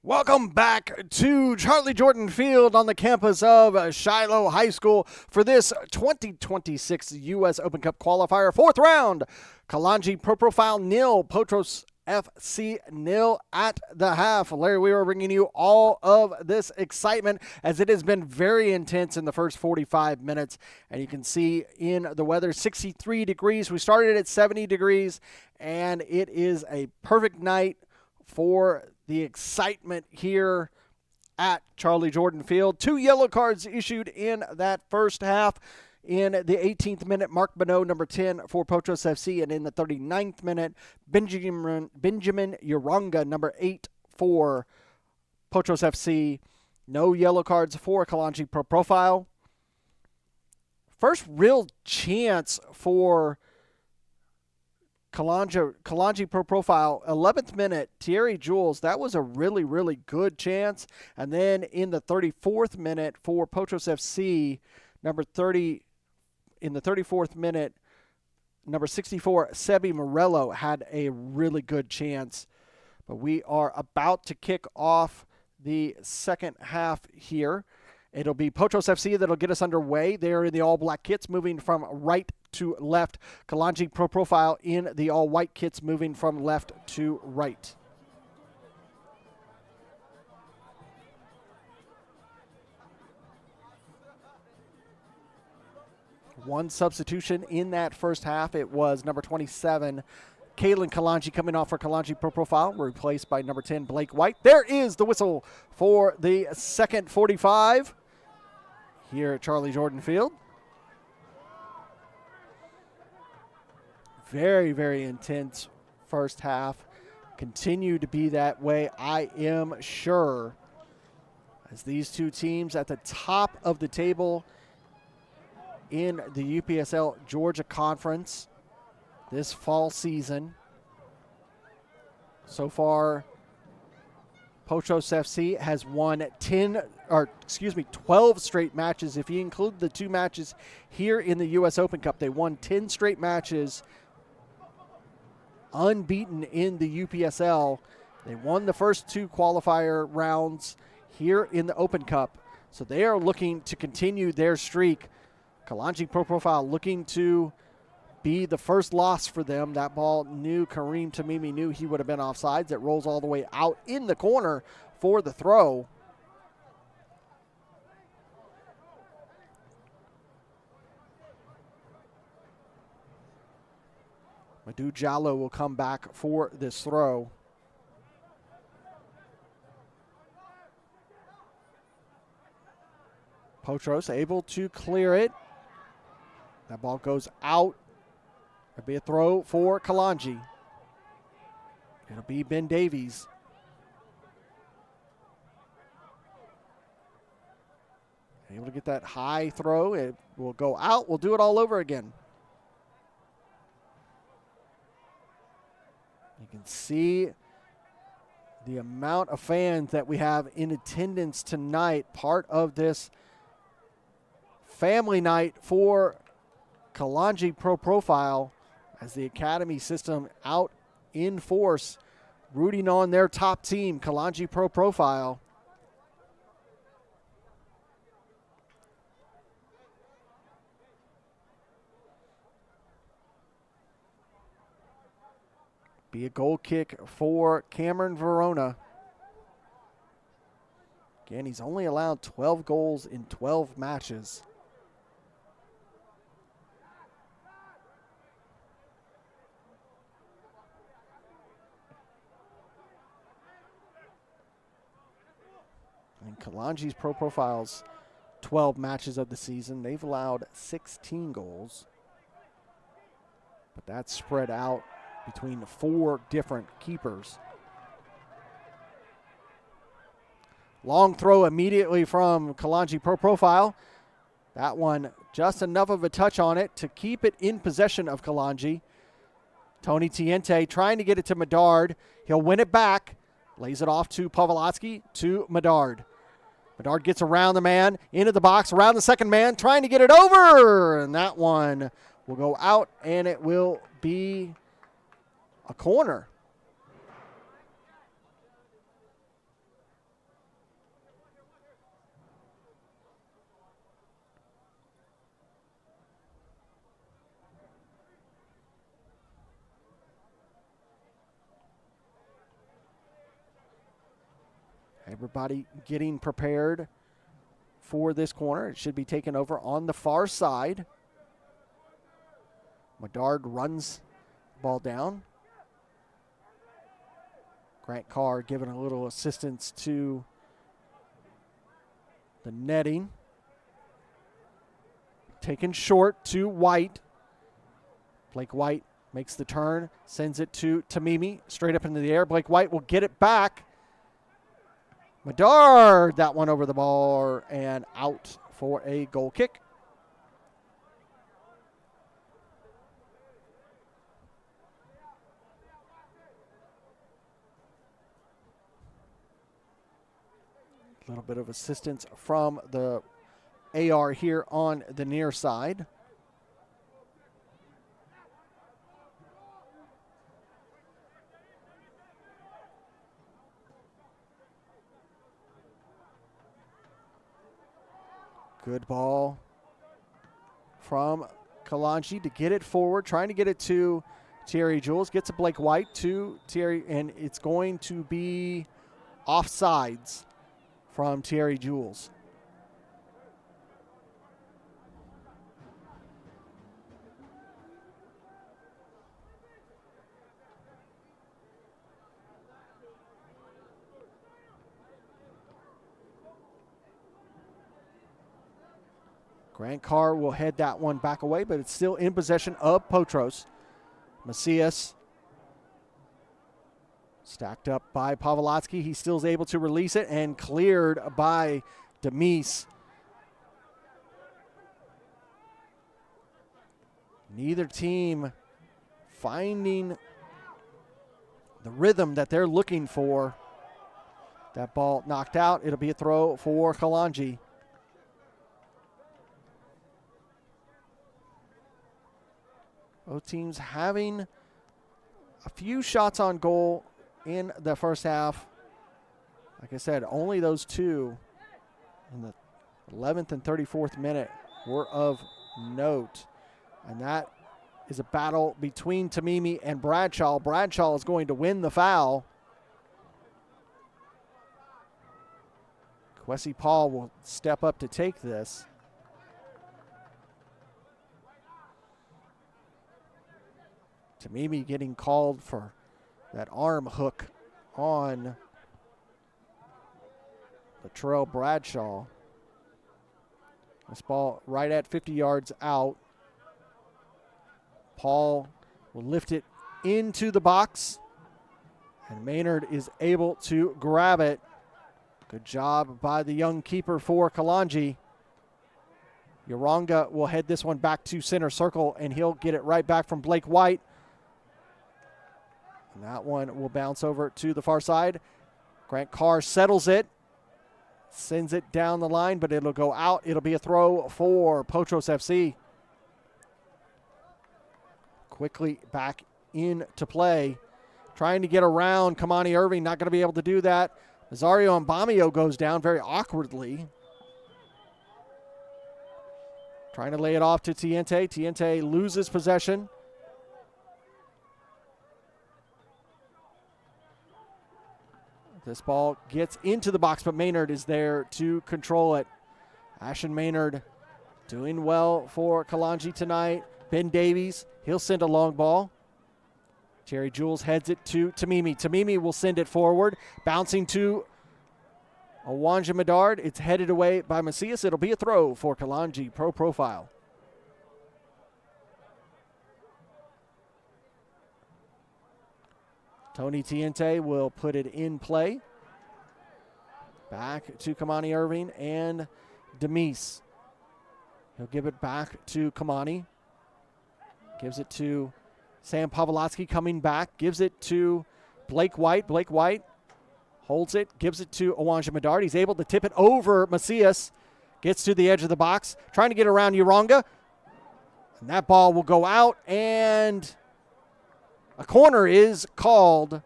Welcome back to Charlie Jordan Field on the campus of Shiloh High School for this 2026 U.S. Open Cup qualifier. Fourth round, Kalonji Pro Profile 0, Potros FC 0 at the half. Larry, we are bringing you all of this excitement as it has been very intense in the first 45 minutes. And you can see in the weather, 63 degrees. We started at 70 degrees, and it is a perfect night for the excitement here at Charlie Jordan Field. 2 yellow cards issued in that first half. In the 18th minute, Mark Bonneau, number 10 for Potros FC. And in the 39th minute, Benjamin Uranga, number 8 for Potros FC. No yellow cards for Kalonji Pro Profile. First real chance for Kalonji Pro Profile, 11th minute, Thierry Jules. That was a really, really good chance. And then in the 34th minute for Potros FC, number 30, in the 34th minute, number 64, Sebi Morello had a really good chance. But we are about to kick off the second half here. It'll be Potros FC that'll get us underway. They're in the all-black kits, moving from right to left. Kalonji Pro Profile in the all-white kits, moving from left to right. One substitution in that first half. It was number 27, Kalen Kalonji, coming off for Kalonji Pro Profile, replaced by number 10, Blake White. There is the whistle for the second 45 here at Charlie Jordan Field. Very, very intense first half. Continue to be that way, I am sure, as these two teams at the top of the table in the UPSL Georgia Conference this fall season. So far, Potros FC has won 12 straight matches. If you include the 2 matches here in the U.S. Open Cup, they won 10 straight matches, unbeaten in the UPSL. They won the first 2 qualifier rounds here in the Open Cup. So they are looking to continue their streak. Kalonji Pro Profile looking to be the first loss for them. That ball Kareem Tamimi knew he would have been offsides. It rolls all the way out in the corner for the throw. Madhu Jallo will come back for this throw. Potros able to clear it. That ball goes out. It'll be a throw for Kalonji. It'll be Ben Davies. Able to get that high throw. It will go out. We'll do it all over again. You can see the amount of fans that we have in attendance tonight. Part of this family night for Kalonji Pro Profile, as the academy system out in force, rooting on their top team, Kalonji Pro Profile. Be a goal kick for Cameron Verona. Again, he's only allowed 12 goals in 12 matches. And Kalonji's Pro Profile's 12 matches of the season, they've allowed 16 goals. But that's spread out between 4 different keepers. Long throw immediately from Kalonji Pro Profile. That one just enough of a touch on it to keep it in possession of Kalonji. Tony Tiente trying to get it to Medard. He'll win it back. Lays it off to Pavlotsky, to Medard. Medard gets around the man, into the box, around the second man, trying to get it over. And that one will go out, and it will be a corner. Everybody getting prepared for this corner. It should be taken over on the far side. Medard runs the ball down. Grant Carr giving a little assistance to the netting. Taken short to White. Blake White makes the turn, sends it to Tamimi, straight up into the air. Blake White will get it back. Medard, that one over the bar and out for a goal kick. A little bit of assistance from the AR here on the near side. Good ball from Kalonji to get it forward, trying to get it to Thierry Jules. Gets a Blake White to Thierry, and it's going to be offsides from Thierry Jules. Grant Carr will head that one back away, but it's still in possession of Potros. Macias stacked up by Pavlotsky. He still is able to release it and cleared by Demise. Neither team finding the rhythm that they're looking for. That ball knocked out. It'll be a throw for Kalonji. Both teams having a few shots on goal in the first half. Like I said, only those two in the 11th and 34th minute were of note. And that is a battle between Tamimi and Bradshaw. Bradshaw is going to win the foul. Kwesi Paul will step up to take this. Tamimi getting called for that arm hook on Latrell Bradshaw. This ball right at 50 yards out. Paul will lift it into the box, and Maynard is able to grab it. Good job by the young keeper for Kalonji. Yoronga will head this one back to center circle, and he'll get it right back from Blake White. And that one will bounce over to the far side. Grant Carr settles it, sends it down the line, but it'll go out. It'll be a throw for Potros FC. Quickly back into play. Trying to get around Kamani Irving, not going to be able to do that. Nazario Mbamio goes down very awkwardly. Trying to lay it off to Tiente. Tiente loses possession. This ball gets into the box, but Maynard is there to control it. Ashton Maynard doing well for Kalonji tonight. Ben Davies, he'll send a long ball. Jerry Jules heads it to Tamimi. Tamimi will send it forward, bouncing to Awanja Medard. It's headed away by Macias. It'll be a throw for Kalonji Pro Profile. Tony Tiente will put it in play. Back to Kamani Irving and Demise. He'll give it back to Kamani. Gives it to Sam Pavlotsky coming back. Gives it to Blake White. Blake White holds it. Gives it to Awanja Medard. He's able to tip it over Macias. Gets to the edge of the box. Trying to get around Yoronga. And that ball will go out, and a corner is called.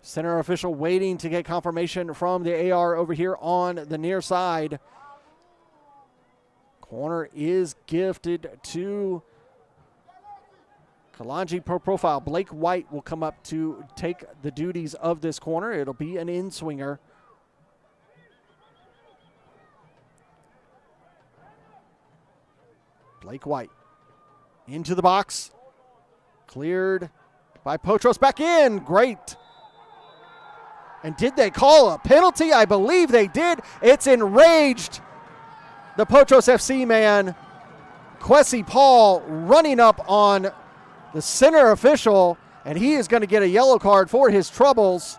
Center official waiting to get confirmation from the AR over here on the near side. Corner is gifted to Kalonji Pro Profile. Blake White will come up to take the duties of this corner. It'll be an in-swinger Blake White into the box. Cleared by Potros. Back in. Great. And did they call a penalty? I believe they did. It's enraged. The Potros FC man, Quessy Paul, running up on the center official, and he is going to get a yellow card for his troubles.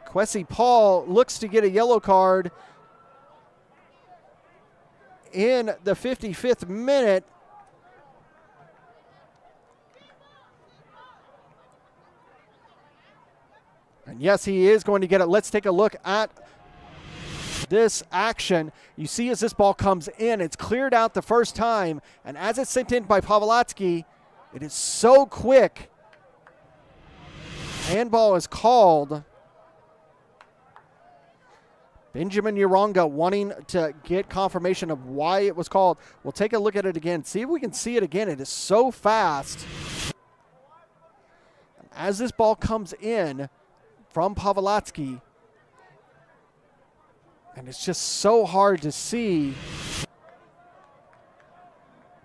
Quessy Paul looks to get a yellow card in the 55th minute. And yes, he is going to get it. Let's take a look at this action. You see as this ball comes in, it's cleared out the first time, and as it's sent in by Pavlotsky, it is so quick. Handball is called. Benjamin Uronga wanting to get confirmation of why it was called. We'll take a look at it again. See if we can see it again. It is so fast. As this ball comes in from Pavlotsky, and it's just so hard to see,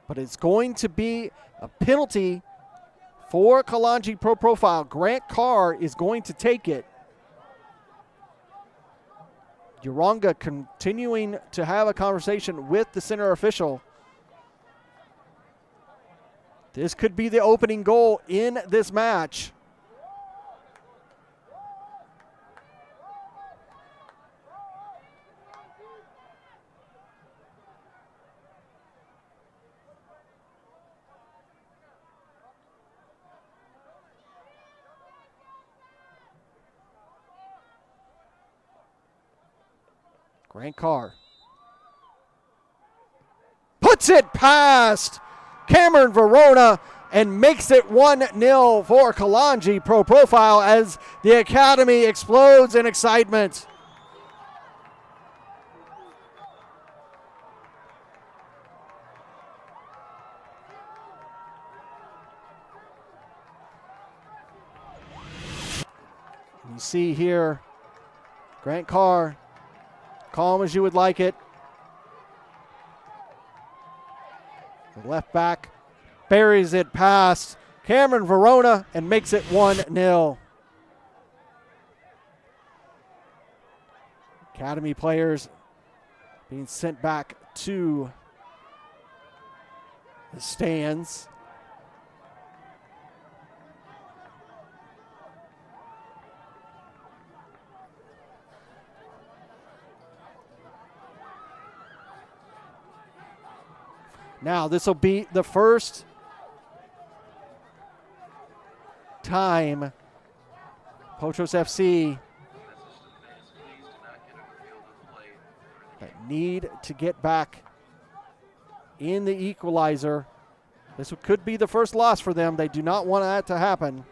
but it's going to be a penalty for Kalonji Pro Profile. Grant Carr is going to take it. Uronga continuing to have a conversation with the center official. This could be the opening goal in this match. Grant Carr puts it past Cameron Verona and makes it 1-0 for Kalonji Pro Profile as the academy explodes in excitement. You see here Grant Carr, calm as you would like it. The left back buries it past Cameron Verona and makes it 1-0. Academy players being sent back to the stands. Now, this will be the first time Potros FC that need to get back in the equalizer. This could be the first loss for them. They do not want that to happen.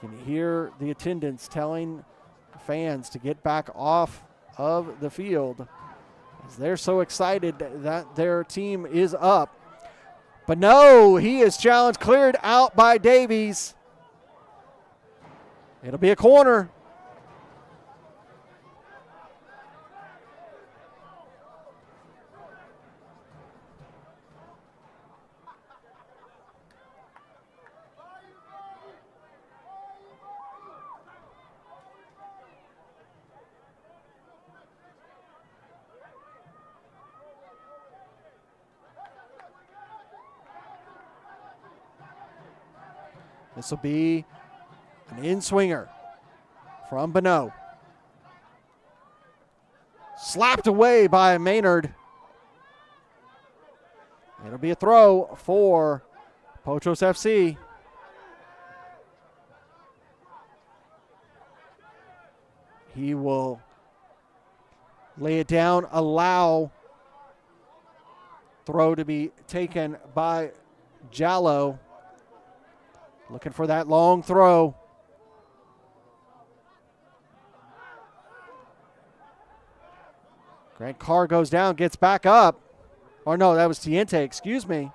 You can hear the attendants telling fans to get back off of the field. They're so excited that their team is up. But no, he is challenged, cleared out by Davies. It'll be a corner. This will be an in-swinger from Bonneau. Slapped away by Maynard. It'll be a throw for Potros FC. He will lay it down, allow throw to be taken by Jallo. Looking for that long throw. Grant Carr goes down, gets back up. Or no, that was Tiente, excuse me.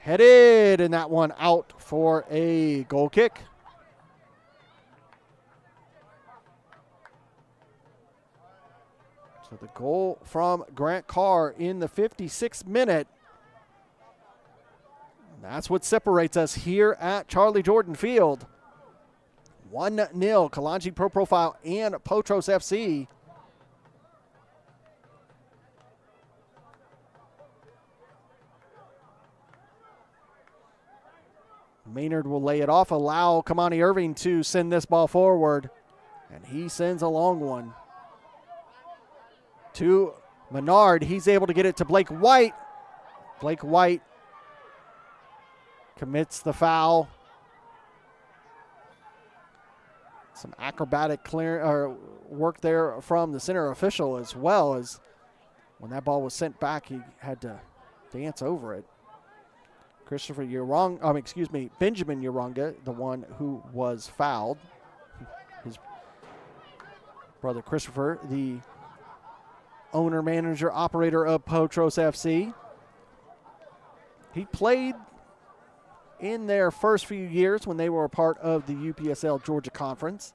Headed, and that one out for a goal kick. So the goal from Grant Carr in the 56th minute. That's what separates us here at Charlie Jordan Field. 1-0, Kalonji Pro Profile and Potros FC. Maynard will lay it off, allow Kamani Irving to send this ball forward, and he sends a long one to Menard. He's able to get it to Blake White. Blake White commits the foul. Some acrobatic work there from the center official, as well as when that ball was sent back, he had to dance over it. Benjamin Uronga, the one who was fouled. His brother Christopher, the owner, manager, operator of Potros FC. He played in their first few years when they were a part of the UPSL Georgia Conference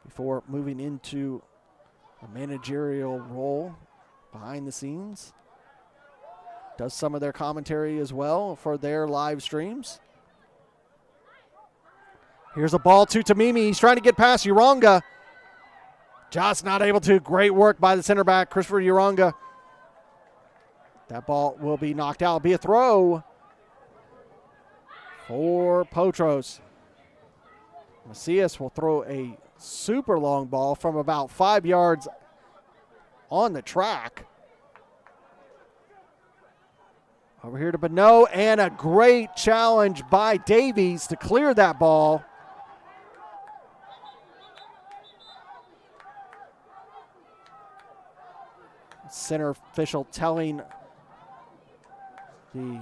before moving into a managerial role behind the scenes. Does some of their commentary as well for their live streams. Here's a ball to Tamimi. He's trying to get past Uronga. Just not able to. Great work by the center back, Christopher Uronga. That ball will be knocked out. It'll be a throw for Potros. Macias will throw a super long ball from about 5 yards on the track. Over here to Bonneau, and a great challenge by Davies to clear that ball. Center official telling the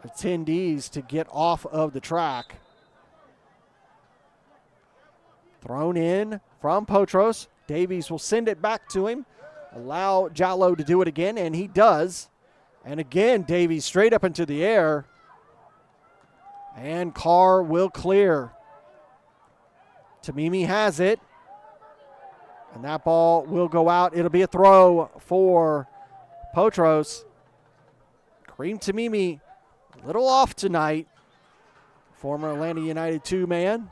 attendees to get off of the track. Thrown in from Potros. Davies will send it back to him. Allow Jallo to do it again, and he does. And again, Davies straight up into the air. And Carr will clear. Tamimi has it. And that ball will go out. It'll be a throw for Potros. Kareem Tamimi, a little off tonight. Former Atlanta United 2-man.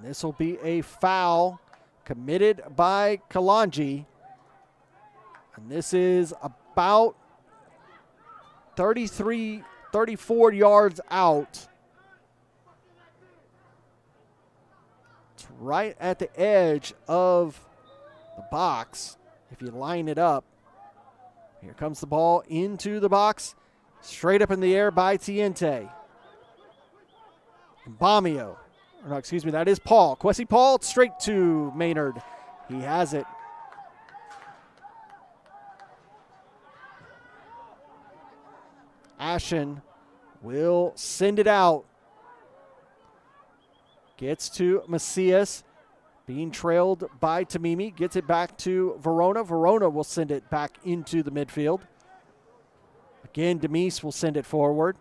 This will be a foul committed by Kalonji. And this is about 34 yards out. It's right at the edge of the box. If you line it up, here comes the ball into the box. Straight up in the air by Tiente. Bamio. No, excuse me, that is Paul. Kwesi Paul straight to Maynard. He has it. Ashen will send it out. Gets to Macias. Being trailed by Tamimi. Gets it back to Verona. Verona will send it back into the midfield. Again, Demise will send it forward.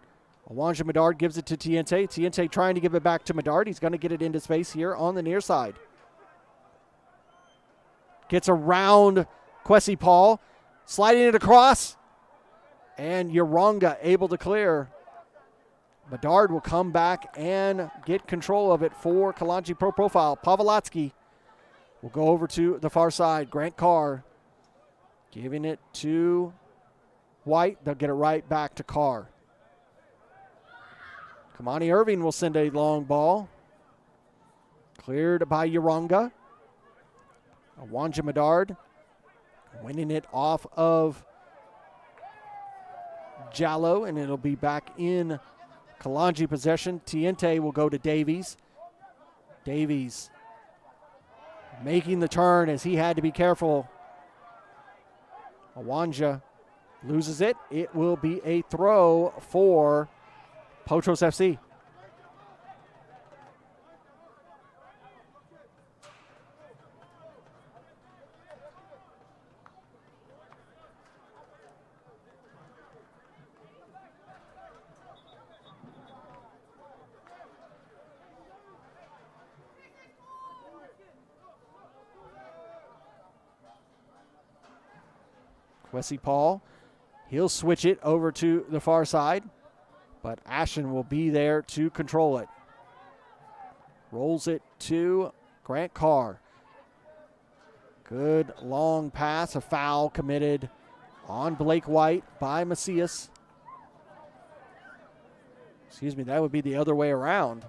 Awanja Medard gives it to Tiente. Tiente trying to give it back to Medard. He's going to get it into space here on the near side. Gets around Kwesi Paul. Sliding it across. And Uronga able to clear. Medard will come back and get control of it for Kalonji Pro Profile. Pavlotsky will go over to the far side. Grant Carr giving it to White. They'll get it right back to Carr. Kamani Irving will send a long ball. Cleared by Uronga. Awanja Medard winning it off of Jallo, and it'll be back in Kalonji possession. Tiente will go to Davies. Davies making the turn as he had to be careful. Awanja loses it. It will be a throw for Potros FC. Wesley Paul, he'll switch it over to the far side, but Ashton will be there to control it. Rolls it to Grant Carr. Good long pass, a foul committed on Blake White by Macias. Excuse me, that would be the other way around.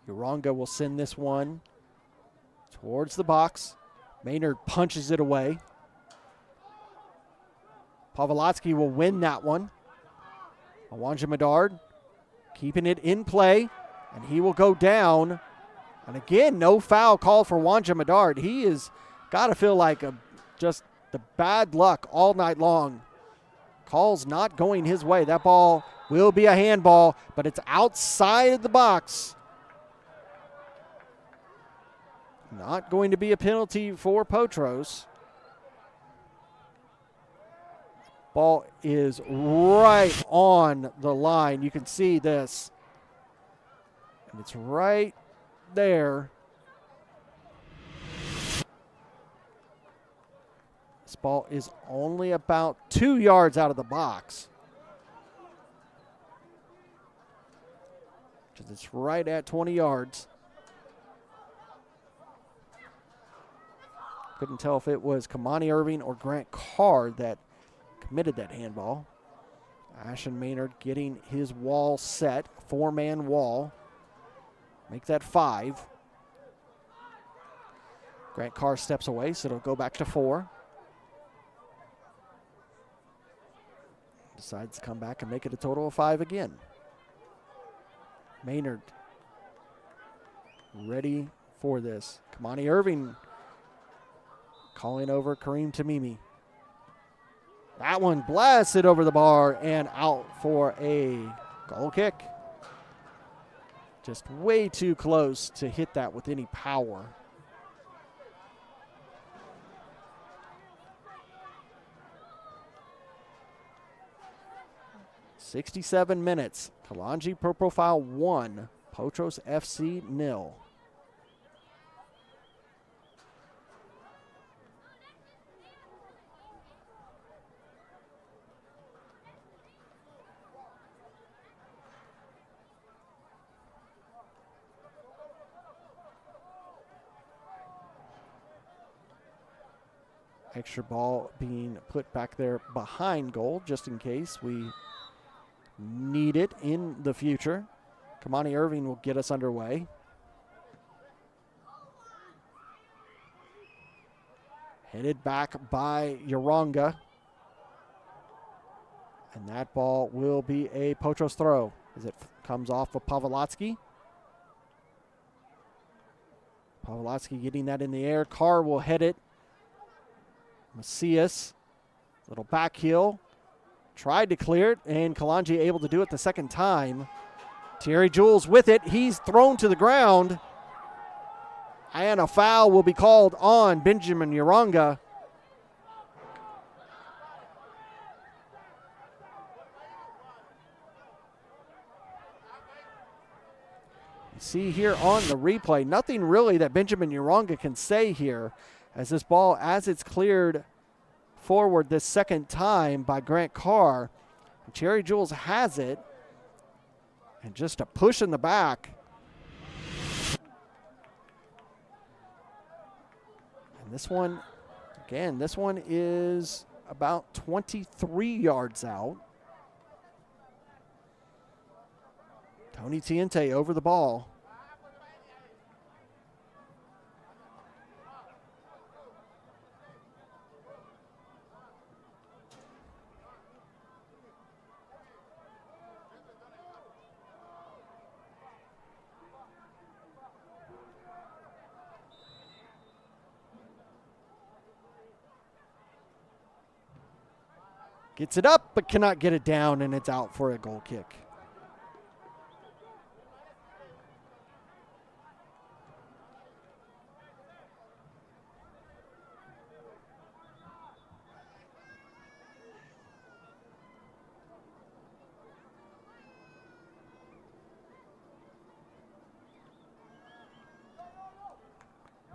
Uronga will send this one towards the box. Maynard punches it away. Pavlotsky will win that one. Awanja Medard keeping it in play, and he will go down. And again, no foul call for Wanja Medard. He has got to feel like just the bad luck all night long. Call's not going his way. That ball will be a handball, but it's outside of the box. Not going to be a penalty for Potros. Ball is right on the line. You can see this. And it's right there. This ball is only about 2 yards out of the box. It's right at 20 yards. Couldn't tell if it was Kamani Irving or Grant Carr that committed that handball. Ashton Maynard getting his wall set, 4-man wall. Make that 5. Grant Carr steps away, so it'll go back to 4. Decides to come back and make it a total of 5 again. Maynard ready for this. Kamani Irving calling over Kareem Tamimi. That one blasted over the bar and out for a goal kick. Just way too close to hit that with any power. "67 minutes. Kalonji Pro Profile 1, Potros FC 0. Extra ball being put back there behind goal just in case we need it in the future. Kamani Irving will get us underway. Headed back by Uronga. And that ball will be a Potros throw as it comes off of Pavlotsky. Pavlotsky getting that in the air. Carr will head it. Macias, little back heel, tried to clear it, and Kalonji able to do it the second time. Thierry Jules with it. He's thrown to the ground, and a foul will be called on Benjamin Uronga. You see here on the replay, nothing really that Benjamin Uronga can say here, as this ball, as it's cleared forward this second time by Grant Carr. Thierry Jules has it. And just a push in the back. And this one, again, this one is about 23 yards out. Tony Tiente over the ball. Gets it up, but cannot get it down, and it's out for a goal kick.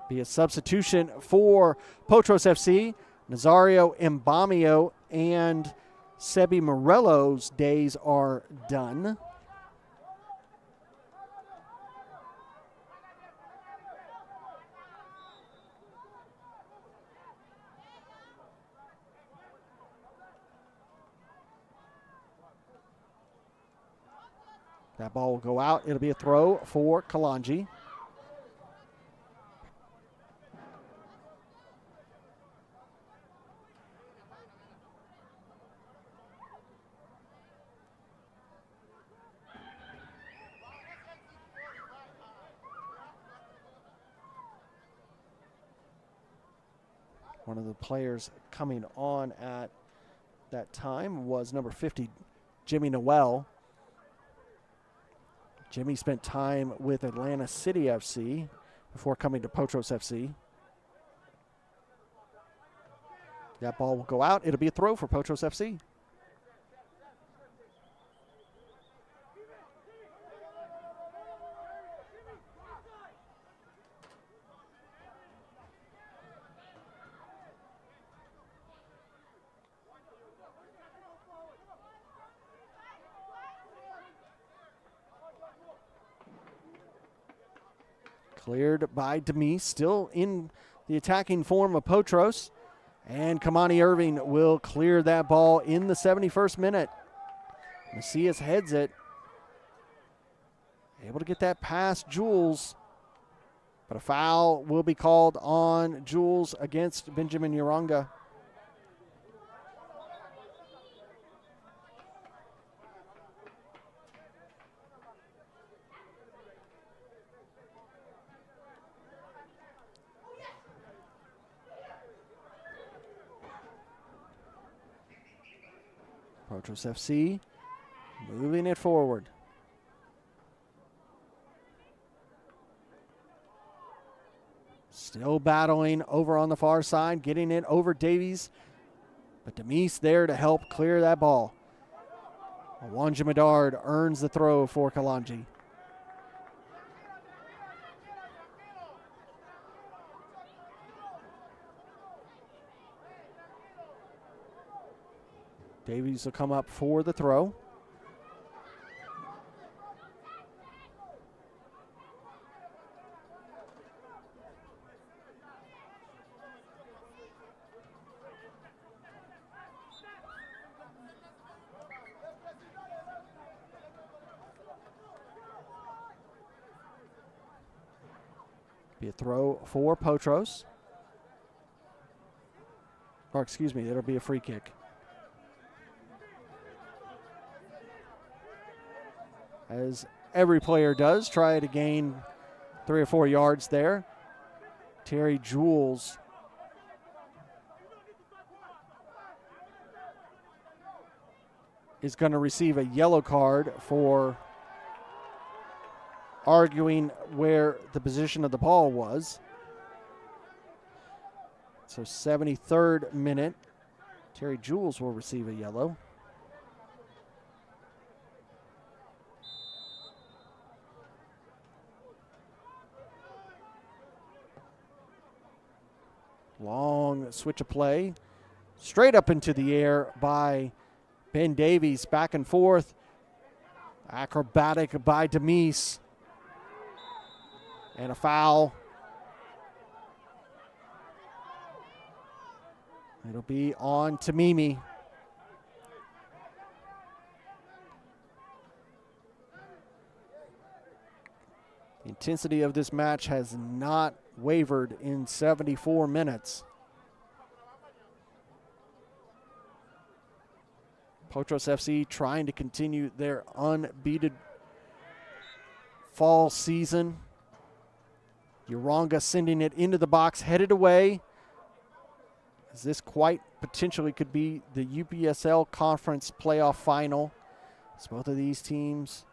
Be a substitution for Potros FC. Nazario Mbamio and Sebi Morello's days are done. That ball will go out. It'll be a throw for Kalonji. One of the players coming on at that time was number 50, Jimmy Noel. Jimmy spent time with Atlanta City FC before coming to Potros FC. That ball will go out. It'll be a throw for Potros FC. Cleared by Demise, still in the attacking form of Potros. And Kamani Irving will clear that ball in the 71st minute. Macias heads it. Able to get that past Jules. But a foul will be called on Jules against Benjamin Uranga. Potros FC moving it forward. Still battling over on the far side, getting it over Davies. But Demise there to help clear that ball. Awanja Medard earns the throw for Kalonji. Davies will come up for the throw. Be a throw for Potros. Or excuse me, it'll be a free kick. As every player does, try to gain 3 or 4 yards there. Terry Jules is going to receive a yellow card for arguing where the position of the ball was. So 73rd minute, Terry Jules will receive a yellow. Long switch of play. Straight up into the air by Ben Davies. Back and forth. Acrobatic by Demise. And a foul. It'll be on Tamimi. The intensity of this match has not wavered in 74 minutes. Potros FC trying to continue their unbeaten fall season. Uranga sending it into the box, headed away. As this quite potentially could be the UPSL Conference Playoff Final. As both of these teams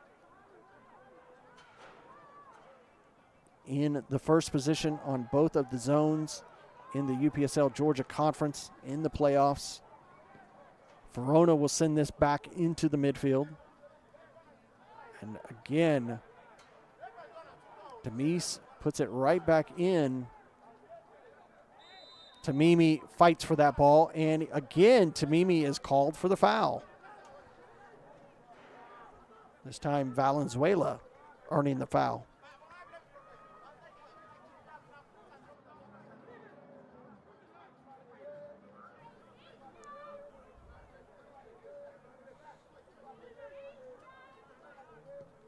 in the first position on both of the zones in the UPSL Georgia Conference in the playoffs. Verona will send this back into the midfield. And again, Demise puts it right back in Tamimi fights for that ball, and again, Tamimi is called for the foul. This time, Valenzuela earning the foul.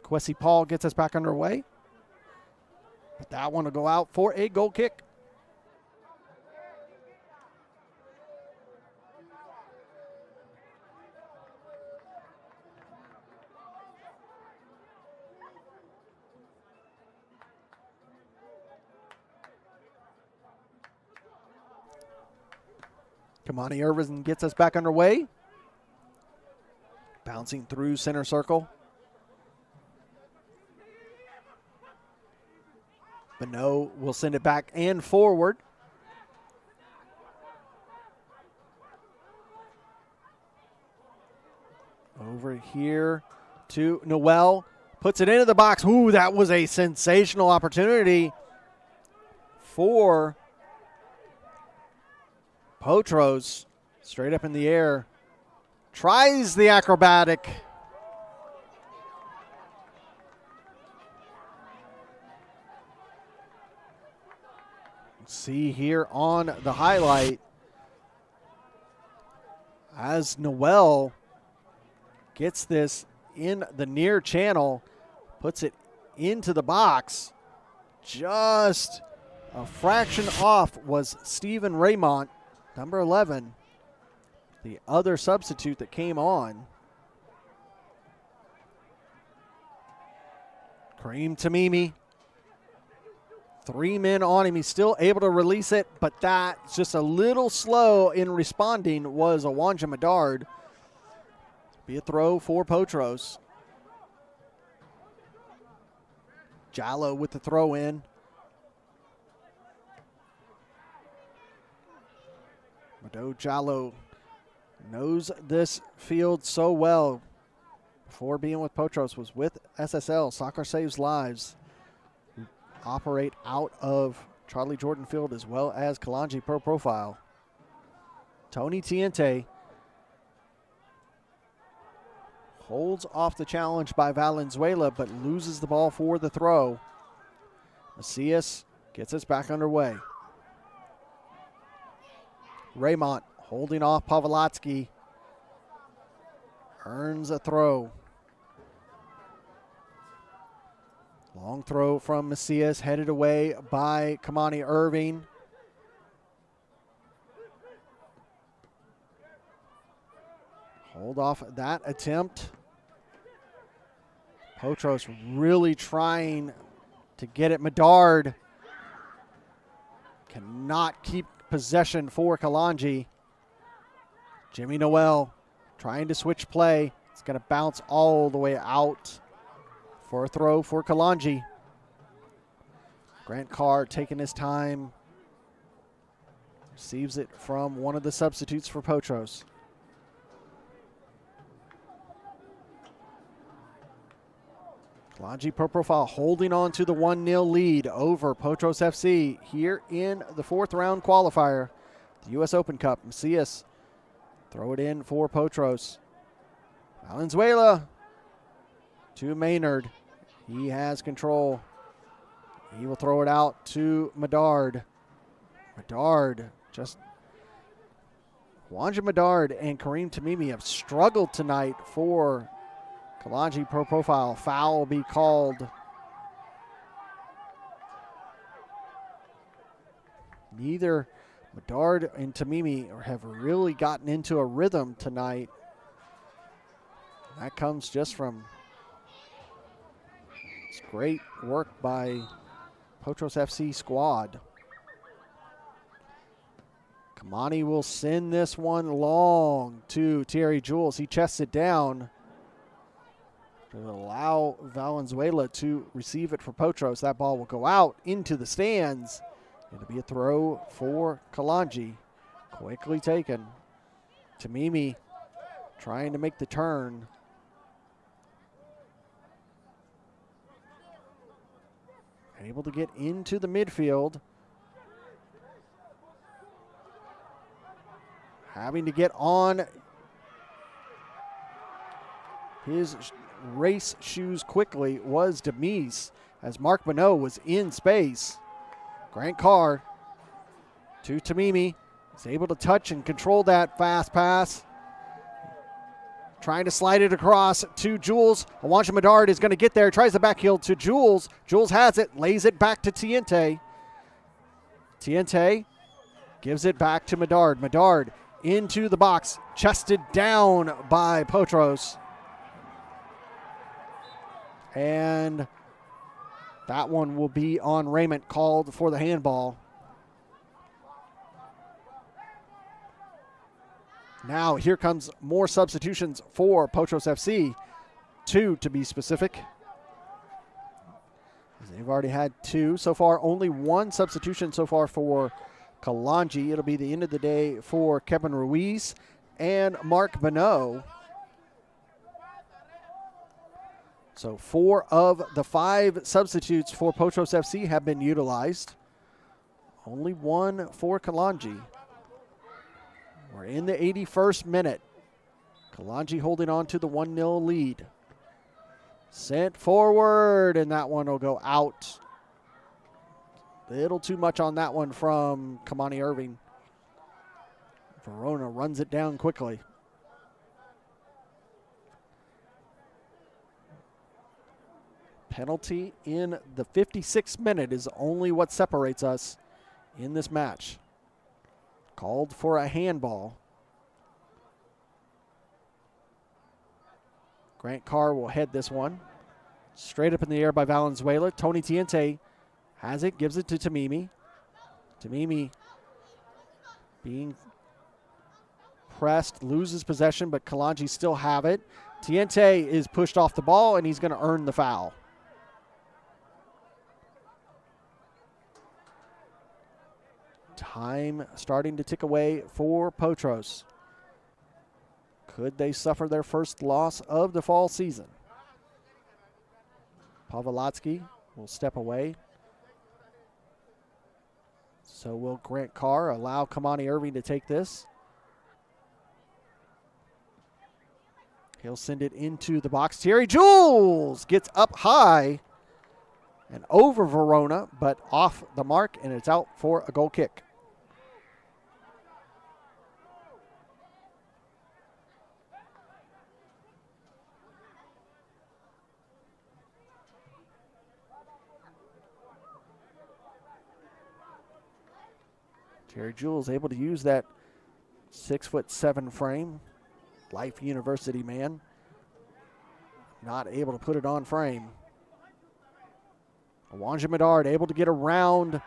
Kwesi Paul gets us back underway. But that one will go out for a goal kick. Kamani Irvin gets us back underway. Bouncing through center circle. Bonneau will send it back and forward. Over here to Noel. Puts it into the box. Ooh, that was a sensational opportunity for Potros. Straight up in the air. Tries the acrobatic. See here on the highlight as Noel gets this in the near channel, puts it into the box. Just a fraction off was Stephen Raymont, number 11, the other substitute that came on. Kareem Tamimi. 3 men on him. He's still able to release it, but that's just a little slow in responding was Awanja Medard. Be a throw for Potros. Jallo with the throw in. Mado Jallo knows this field so well. Before being with Potros, was with SSL, Soccer Saves Lives. Operate out of Charlie Jordan Field as well as Kalonji Pro Profile. Tony Tiente holds off the challenge by Valenzuela but loses the ball for the throw. Macias gets us back underway. Raymont holding off Pavlotsky. Earns a throw. Long throw from Macias, headed away by Kamani Irving. Hold off that attempt. Potros really trying to get it. Medard cannot keep possession for Kalonji. Jimmy Noel trying to switch play. It's going to bounce all the way out for a throw for Kalonji. Grant Carr taking his time. Receives it from one of the substitutes for Potros. Kalonji Pro Profile holding on to the 1-0 lead over Potros FC here in the 4th round qualifier. The U.S. Open Cup. Macias throw it in for Potros. Valenzuela to Maynard. He has control. He will throw it out to Medard. Medard just... Wanja Medard and Kareem Tamimi have struggled tonight for Kalonji Pro Profile. Foul will be called. Neither Medard and Tamimi have really gotten into a rhythm tonight. That comes just from great work by Potros FC squad. Kamani will send this one long to Terry Jules. He chests it down to allow Valenzuela to receive it for Potros. That ball will go out into the stands. It'll be a throw for Kalonji. Quickly taken. Tamimi trying to make the turn. Able to get into the midfield. having to get on his race shoes quickly was Demise, as Mark Minot was in space. Grant Carr to Tamimi. He's able to touch and control that fast pass. Trying to slide it across to Jules. Awanja Medard is going to get there. Tries the back heel to Jules. Jules has it. Lays it back to Tiente. Tiente gives it back to Medard. Medard into the box. Chested down by Potros. And that one will be on Raymond, called for the handball. Now here comes more substitutions for Potros FC. 2 to be specific. They've already had 2 so far. Only 1 substitution so far for Kalonji. It'll be the end of the day for Kevin Ruiz and Mark Bonneau. So 4 of the 5 substitutes for Potros FC have been utilized. Only 1 for Kalonji. We're in the 81st minute. Kalonji holding on to the 1-0 lead. Sent forward, and that one will go out. Little too much on that one from Kamani Irving. Verona runs it down quickly. Penalty in the 56th minute is only what separates us in this match. Called for a handball. Grant Carr will head this one. Straight up in the air by Valenzuela. Tony Tiente has it, gives it to Tamimi. Tamimi being pressed, loses possession, but Kalonji still have it. Tiente is pushed off the ball, and he's going to earn the foul. Time starting to tick away for Potros. Could they suffer their first loss of the fall season? Pavlotsky will step away. So will Grant Carr allow Kamani Irving to take this. He'll send it into the box. Thierry Jules gets up high and over Verona, but off the mark, and it's out for a goal kick. Terry Jules able to use that 6'7" frame. Life University man. Not able to put it on frame. Awanja Medard able to get around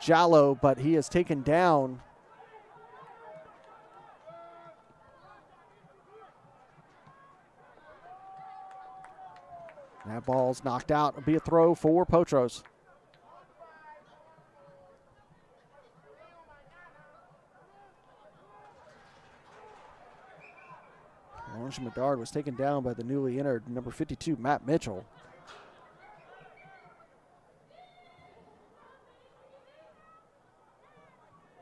Jallo, but he is taken down. That ball's knocked out. It'll be a throw for Potros. Awanja Medard was taken down by the newly entered number 52, Matt Mitchell.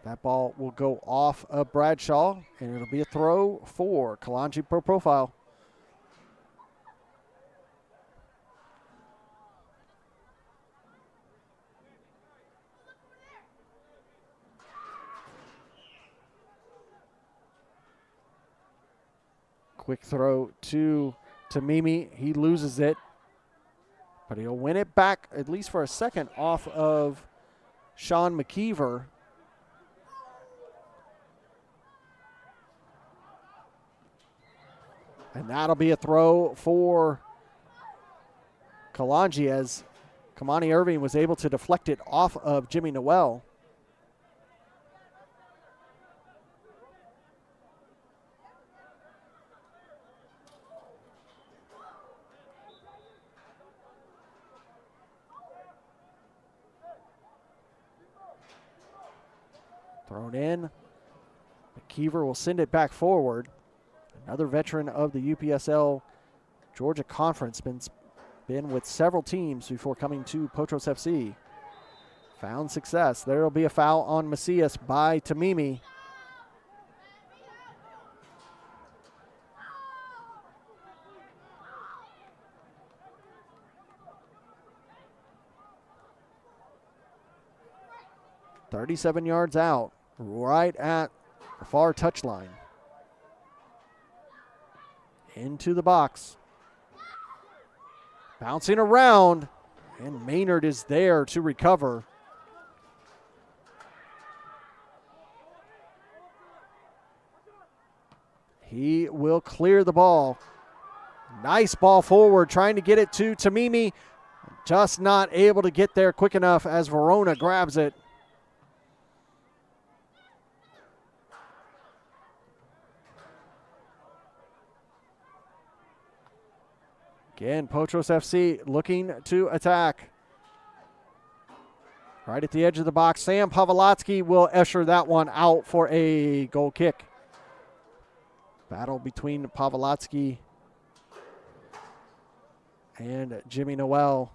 That ball will go off of Bradshaw, and it'll be a throw for Kalonji Pro Profile. Quick throw to Tamimi. He loses it, but he'll win it back, at least for a second, off of Sean McKeever. And that'll be a throw for Kalonji, as Kamani Irving was able to deflect it off of Jimmy Noel. Thrown in. McKeever will send it back forward. Another veteran of the UPSL Georgia Conference, been with several teams before coming to Potros FC. Found success. There will be a foul on Macias by Tamimi. 37 yards out, right at the far touchline. Into the box. Bouncing around, and Maynard is there to recover. He will clear the ball. Nice ball forward, trying to get it to Tamimi. Just not able to get there quick enough as Verona grabs it. Again, Potros FC looking to attack. Right at the edge of the box, Sam Pavlotsky will usher that one out for a goal kick. Battle between Pavlotsky and Jimmy Noel.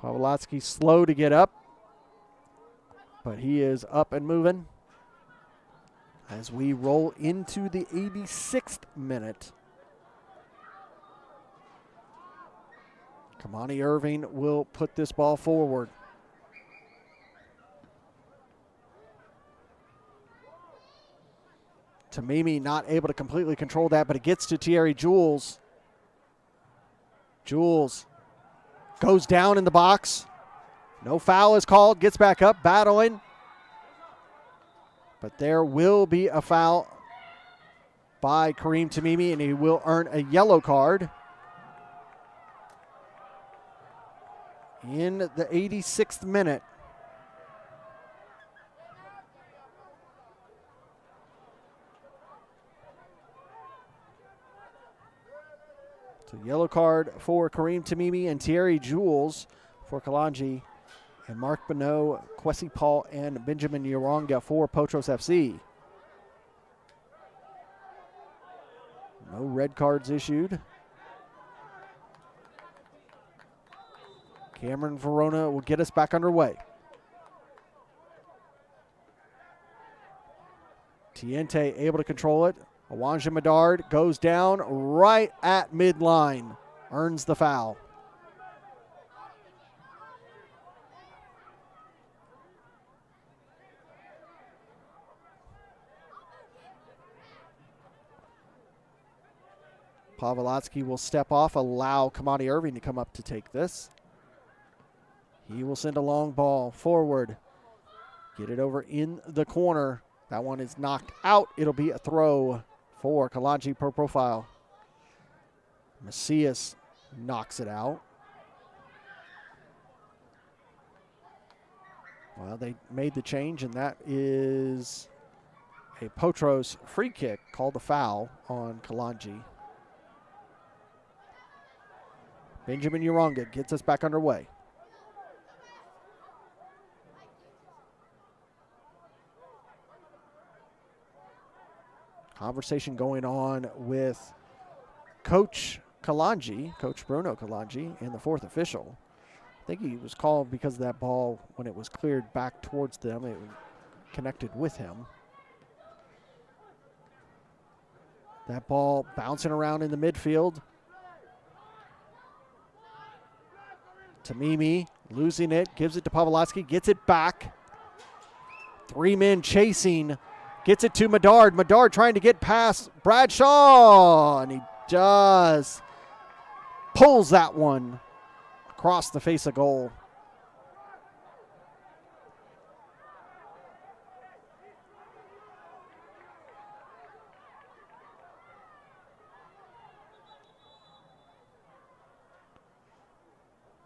Pavlotsky slow to get up, but he is up and moving as we roll into the 86th minute. Kamani Irving will put this ball forward. Tamimi not able to completely control that, but it gets to Thierry Jules. Jules goes down in the box. No foul is called, gets back up, battling. But there will be a foul by Kareem Tamimi, and he will earn a yellow card. In the 86th minute. So yellow card for Kareem Tamimi and Thierry Jules for Kalonji, and Mark Bonneau, Kwesi Paul, and Benjamin Yoronga for Potros FC. No red cards issued. Cameron Verona will get us back underway. Tiente able to control it. Awanja Medard goes down right at midline. Earns the foul. Pavlotsky will step off, allow Kamani Irving to come up to take this. He will send a long ball forward. Get it over in the corner. That one is knocked out. It'll be a throw for Kalonji Pro Profile. Macias knocks it out. Well, they made the change, and that is a Potros free kick, called a foul on Kalonji. Benjamin Yoronga gets us back underway. Conversation going on with Coach Kalonji, Coach Bruno Kalonji, and the fourth official. I think he was called because of that ball, when it was cleared back towards them, it connected with him. That ball bouncing around in the midfield. Tamimi losing it, gives it to Pavlotsky, gets it back. Three men chasing. Gets it to Medard. Medard trying to get past Bradshaw, and he just pulls that one across the face of goal.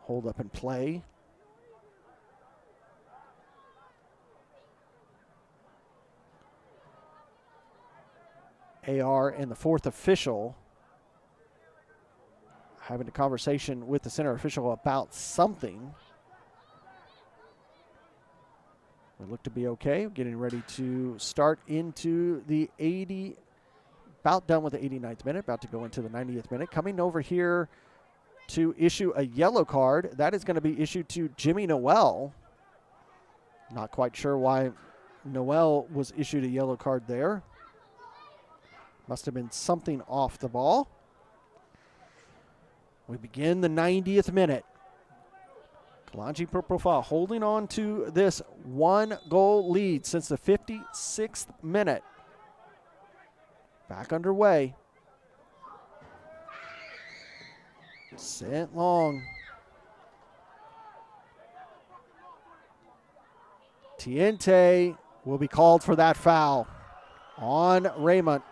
Hold up and play. AR and the fourth official having a conversation with the center official about something. We look to be okay. Getting ready to start into the about done with the 89th minute, about to go into the 90th minute. Coming over here to issue a yellow card. That is going to be issued to Jimmy Noel. Not quite sure why Noel was issued a yellow card there. Must have been something off the ball. We begin the 90th minute. Kalonji Pro Profile holding on to this 1-goal lead since the 56th minute. Back underway. Sent long. Tiente will be called for that foul on Raymond.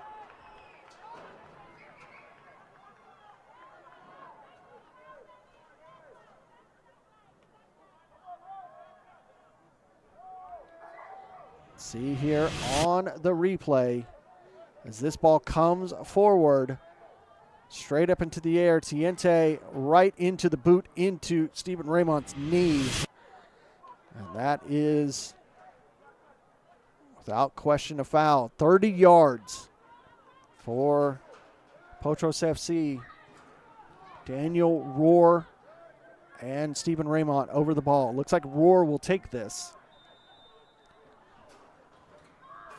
See here on the replay as this ball comes forward, straight up into the air. Tiente right into the boot into Stephen Raymond's knee. And that is, without question, a foul. 30 yards for Potros FC. Daniel Rohr and Stephen Raymond over the ball. Looks like Rohr will take this.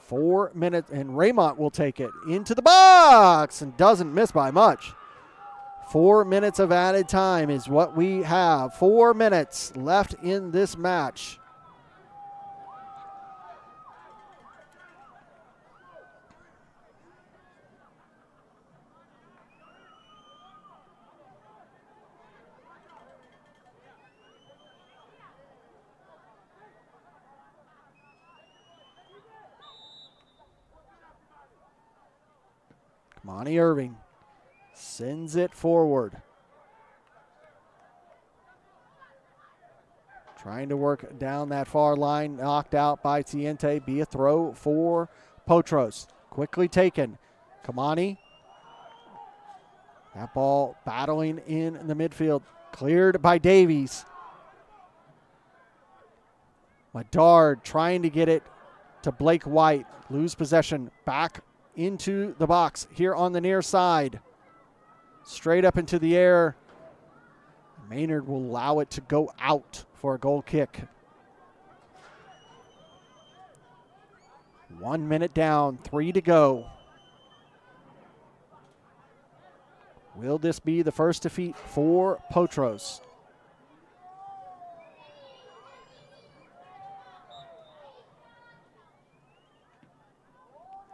4 minutes, and Raymond will take it into the box and doesn't miss by much. 4 minutes of added time is what we have. 4 minutes left in this match. Monty Irving sends it forward. Trying to work down that far line, knocked out by Tiente. Be a throw for Potros. Quickly taken. Kamani. That ball battling in the midfield. Cleared by Davies. Medard trying to get it to Blake White. Lose possession. Back into the box here on the near side. Straight up into the air. Maynard will allow it to go out for a goal kick. 1 minute down, 3 to go. Will this be the first defeat for Potros?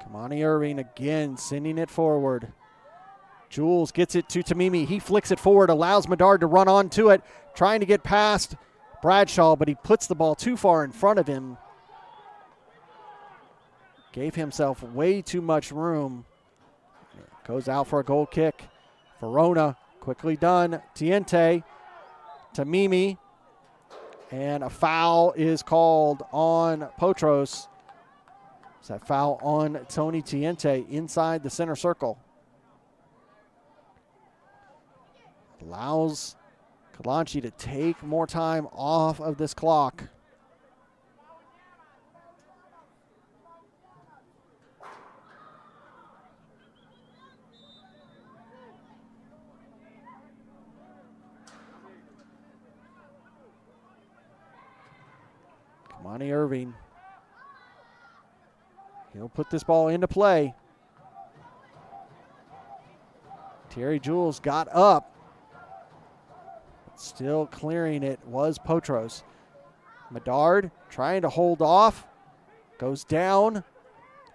Kamani Irving again sending it forward. Jules gets it to Tamimi. He flicks it forward, allows Medard to run onto it, trying to get past Bradshaw, but he puts the ball too far in front of him. Gave himself way too much room. Goes out for a goal kick. Verona quickly done. Tiente, Tamimi, and a foul is called on Potros. It's that foul on Tony Tiente inside the center circle. Allows Kalonji to take more time off of this clock. Kamani Irving. He'll put this ball into play. Terry Jules got up. Still clearing it was Potros. Medard trying to hold off. Goes down.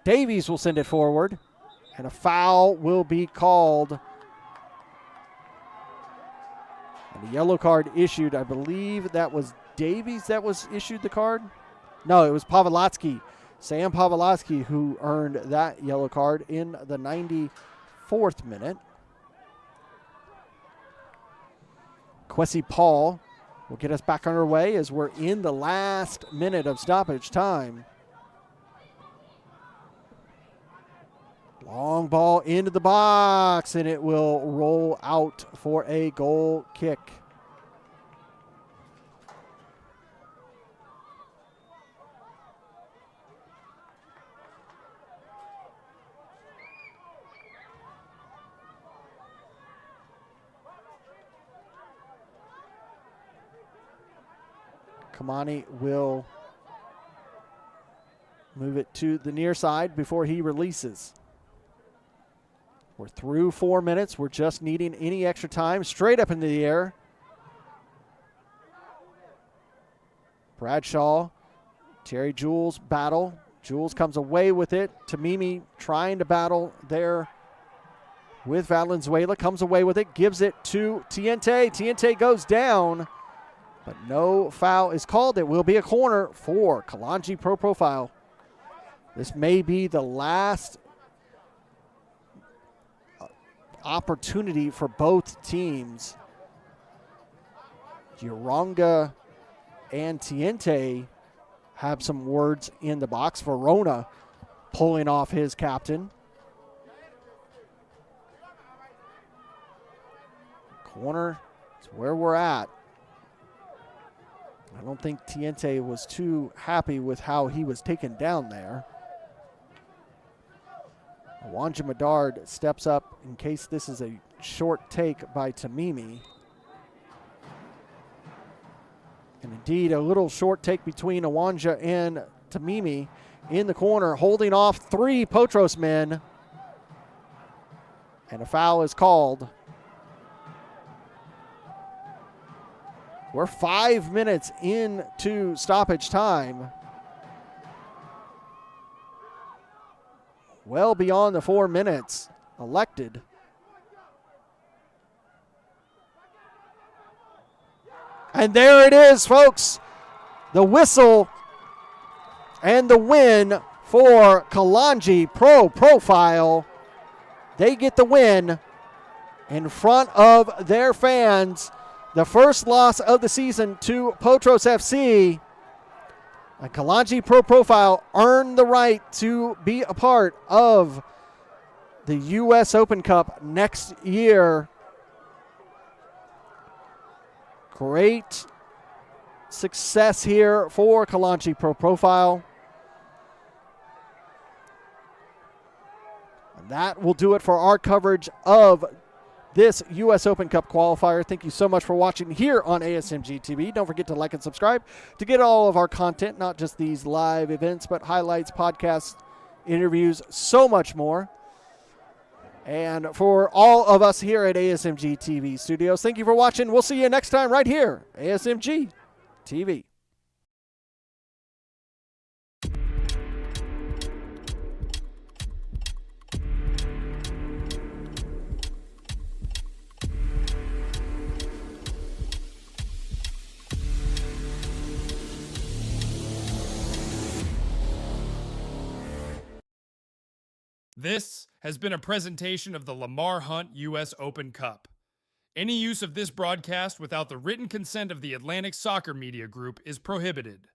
Davies will send it forward. And a foul will be called. And the yellow card issued, I believe that was Davies that was issued the card. No, it was Pavlotsky. Sam Pavlotsky who earned that yellow card in the 94th minute. Kwesi Paul will get us back underway as we're in the last minute of stoppage time. Long ball into the box, and it will roll out for a goal kick. Kamani will move it to the near side before he releases. We're through 4 minutes. We're just needing any extra time. Straight up into the air. Bradshaw, Terry Jules battle. Jules comes away with it. Tamimi trying to battle there with Valenzuela. Comes away with it. Gives it to Tiente. Tiente goes down, but no foul is called. It will be a corner for Kalonji Pro Profile. This may be the last opportunity for both teams. Uronga and Tiente have some words in the box. Verona pulling off his captain. Corner is where we're at. I don't think Tiente was too happy with how he was taken down there. Wanja Medard steps up in case this is a short take by Tamimi. And indeed, a little short take between Awanja and Tamimi in the corner, holding off 3 Potros men. And a foul is called. We're 5 minutes into stoppage time. Well beyond the 4 minutes elected. And there it is, folks. The whistle and the win for Kalonji Pro Profile. They get the win in front of their fans. The first loss of the season to Potros FC. And Kalonji Pro Profile earned the right to be a part of the U.S. Open Cup next year. Great success here for Kalonji Pro Profile. And that will do it for our coverage of this U.S. Open Cup qualifier. Thank you so much for watching here on ASMG TV. Don't forget to like and subscribe to get all of our content, not just these live events, but highlights, podcasts, interviews, so much more. And for all of us here at ASMG TV Studios, thank you for watching. We'll see you next time right here, ASMG TV. This has been a presentation of the Lamar Hunt U.S. Open Cup. Any use of this broadcast without the written consent of the Atlantic Soccer Media Group is prohibited.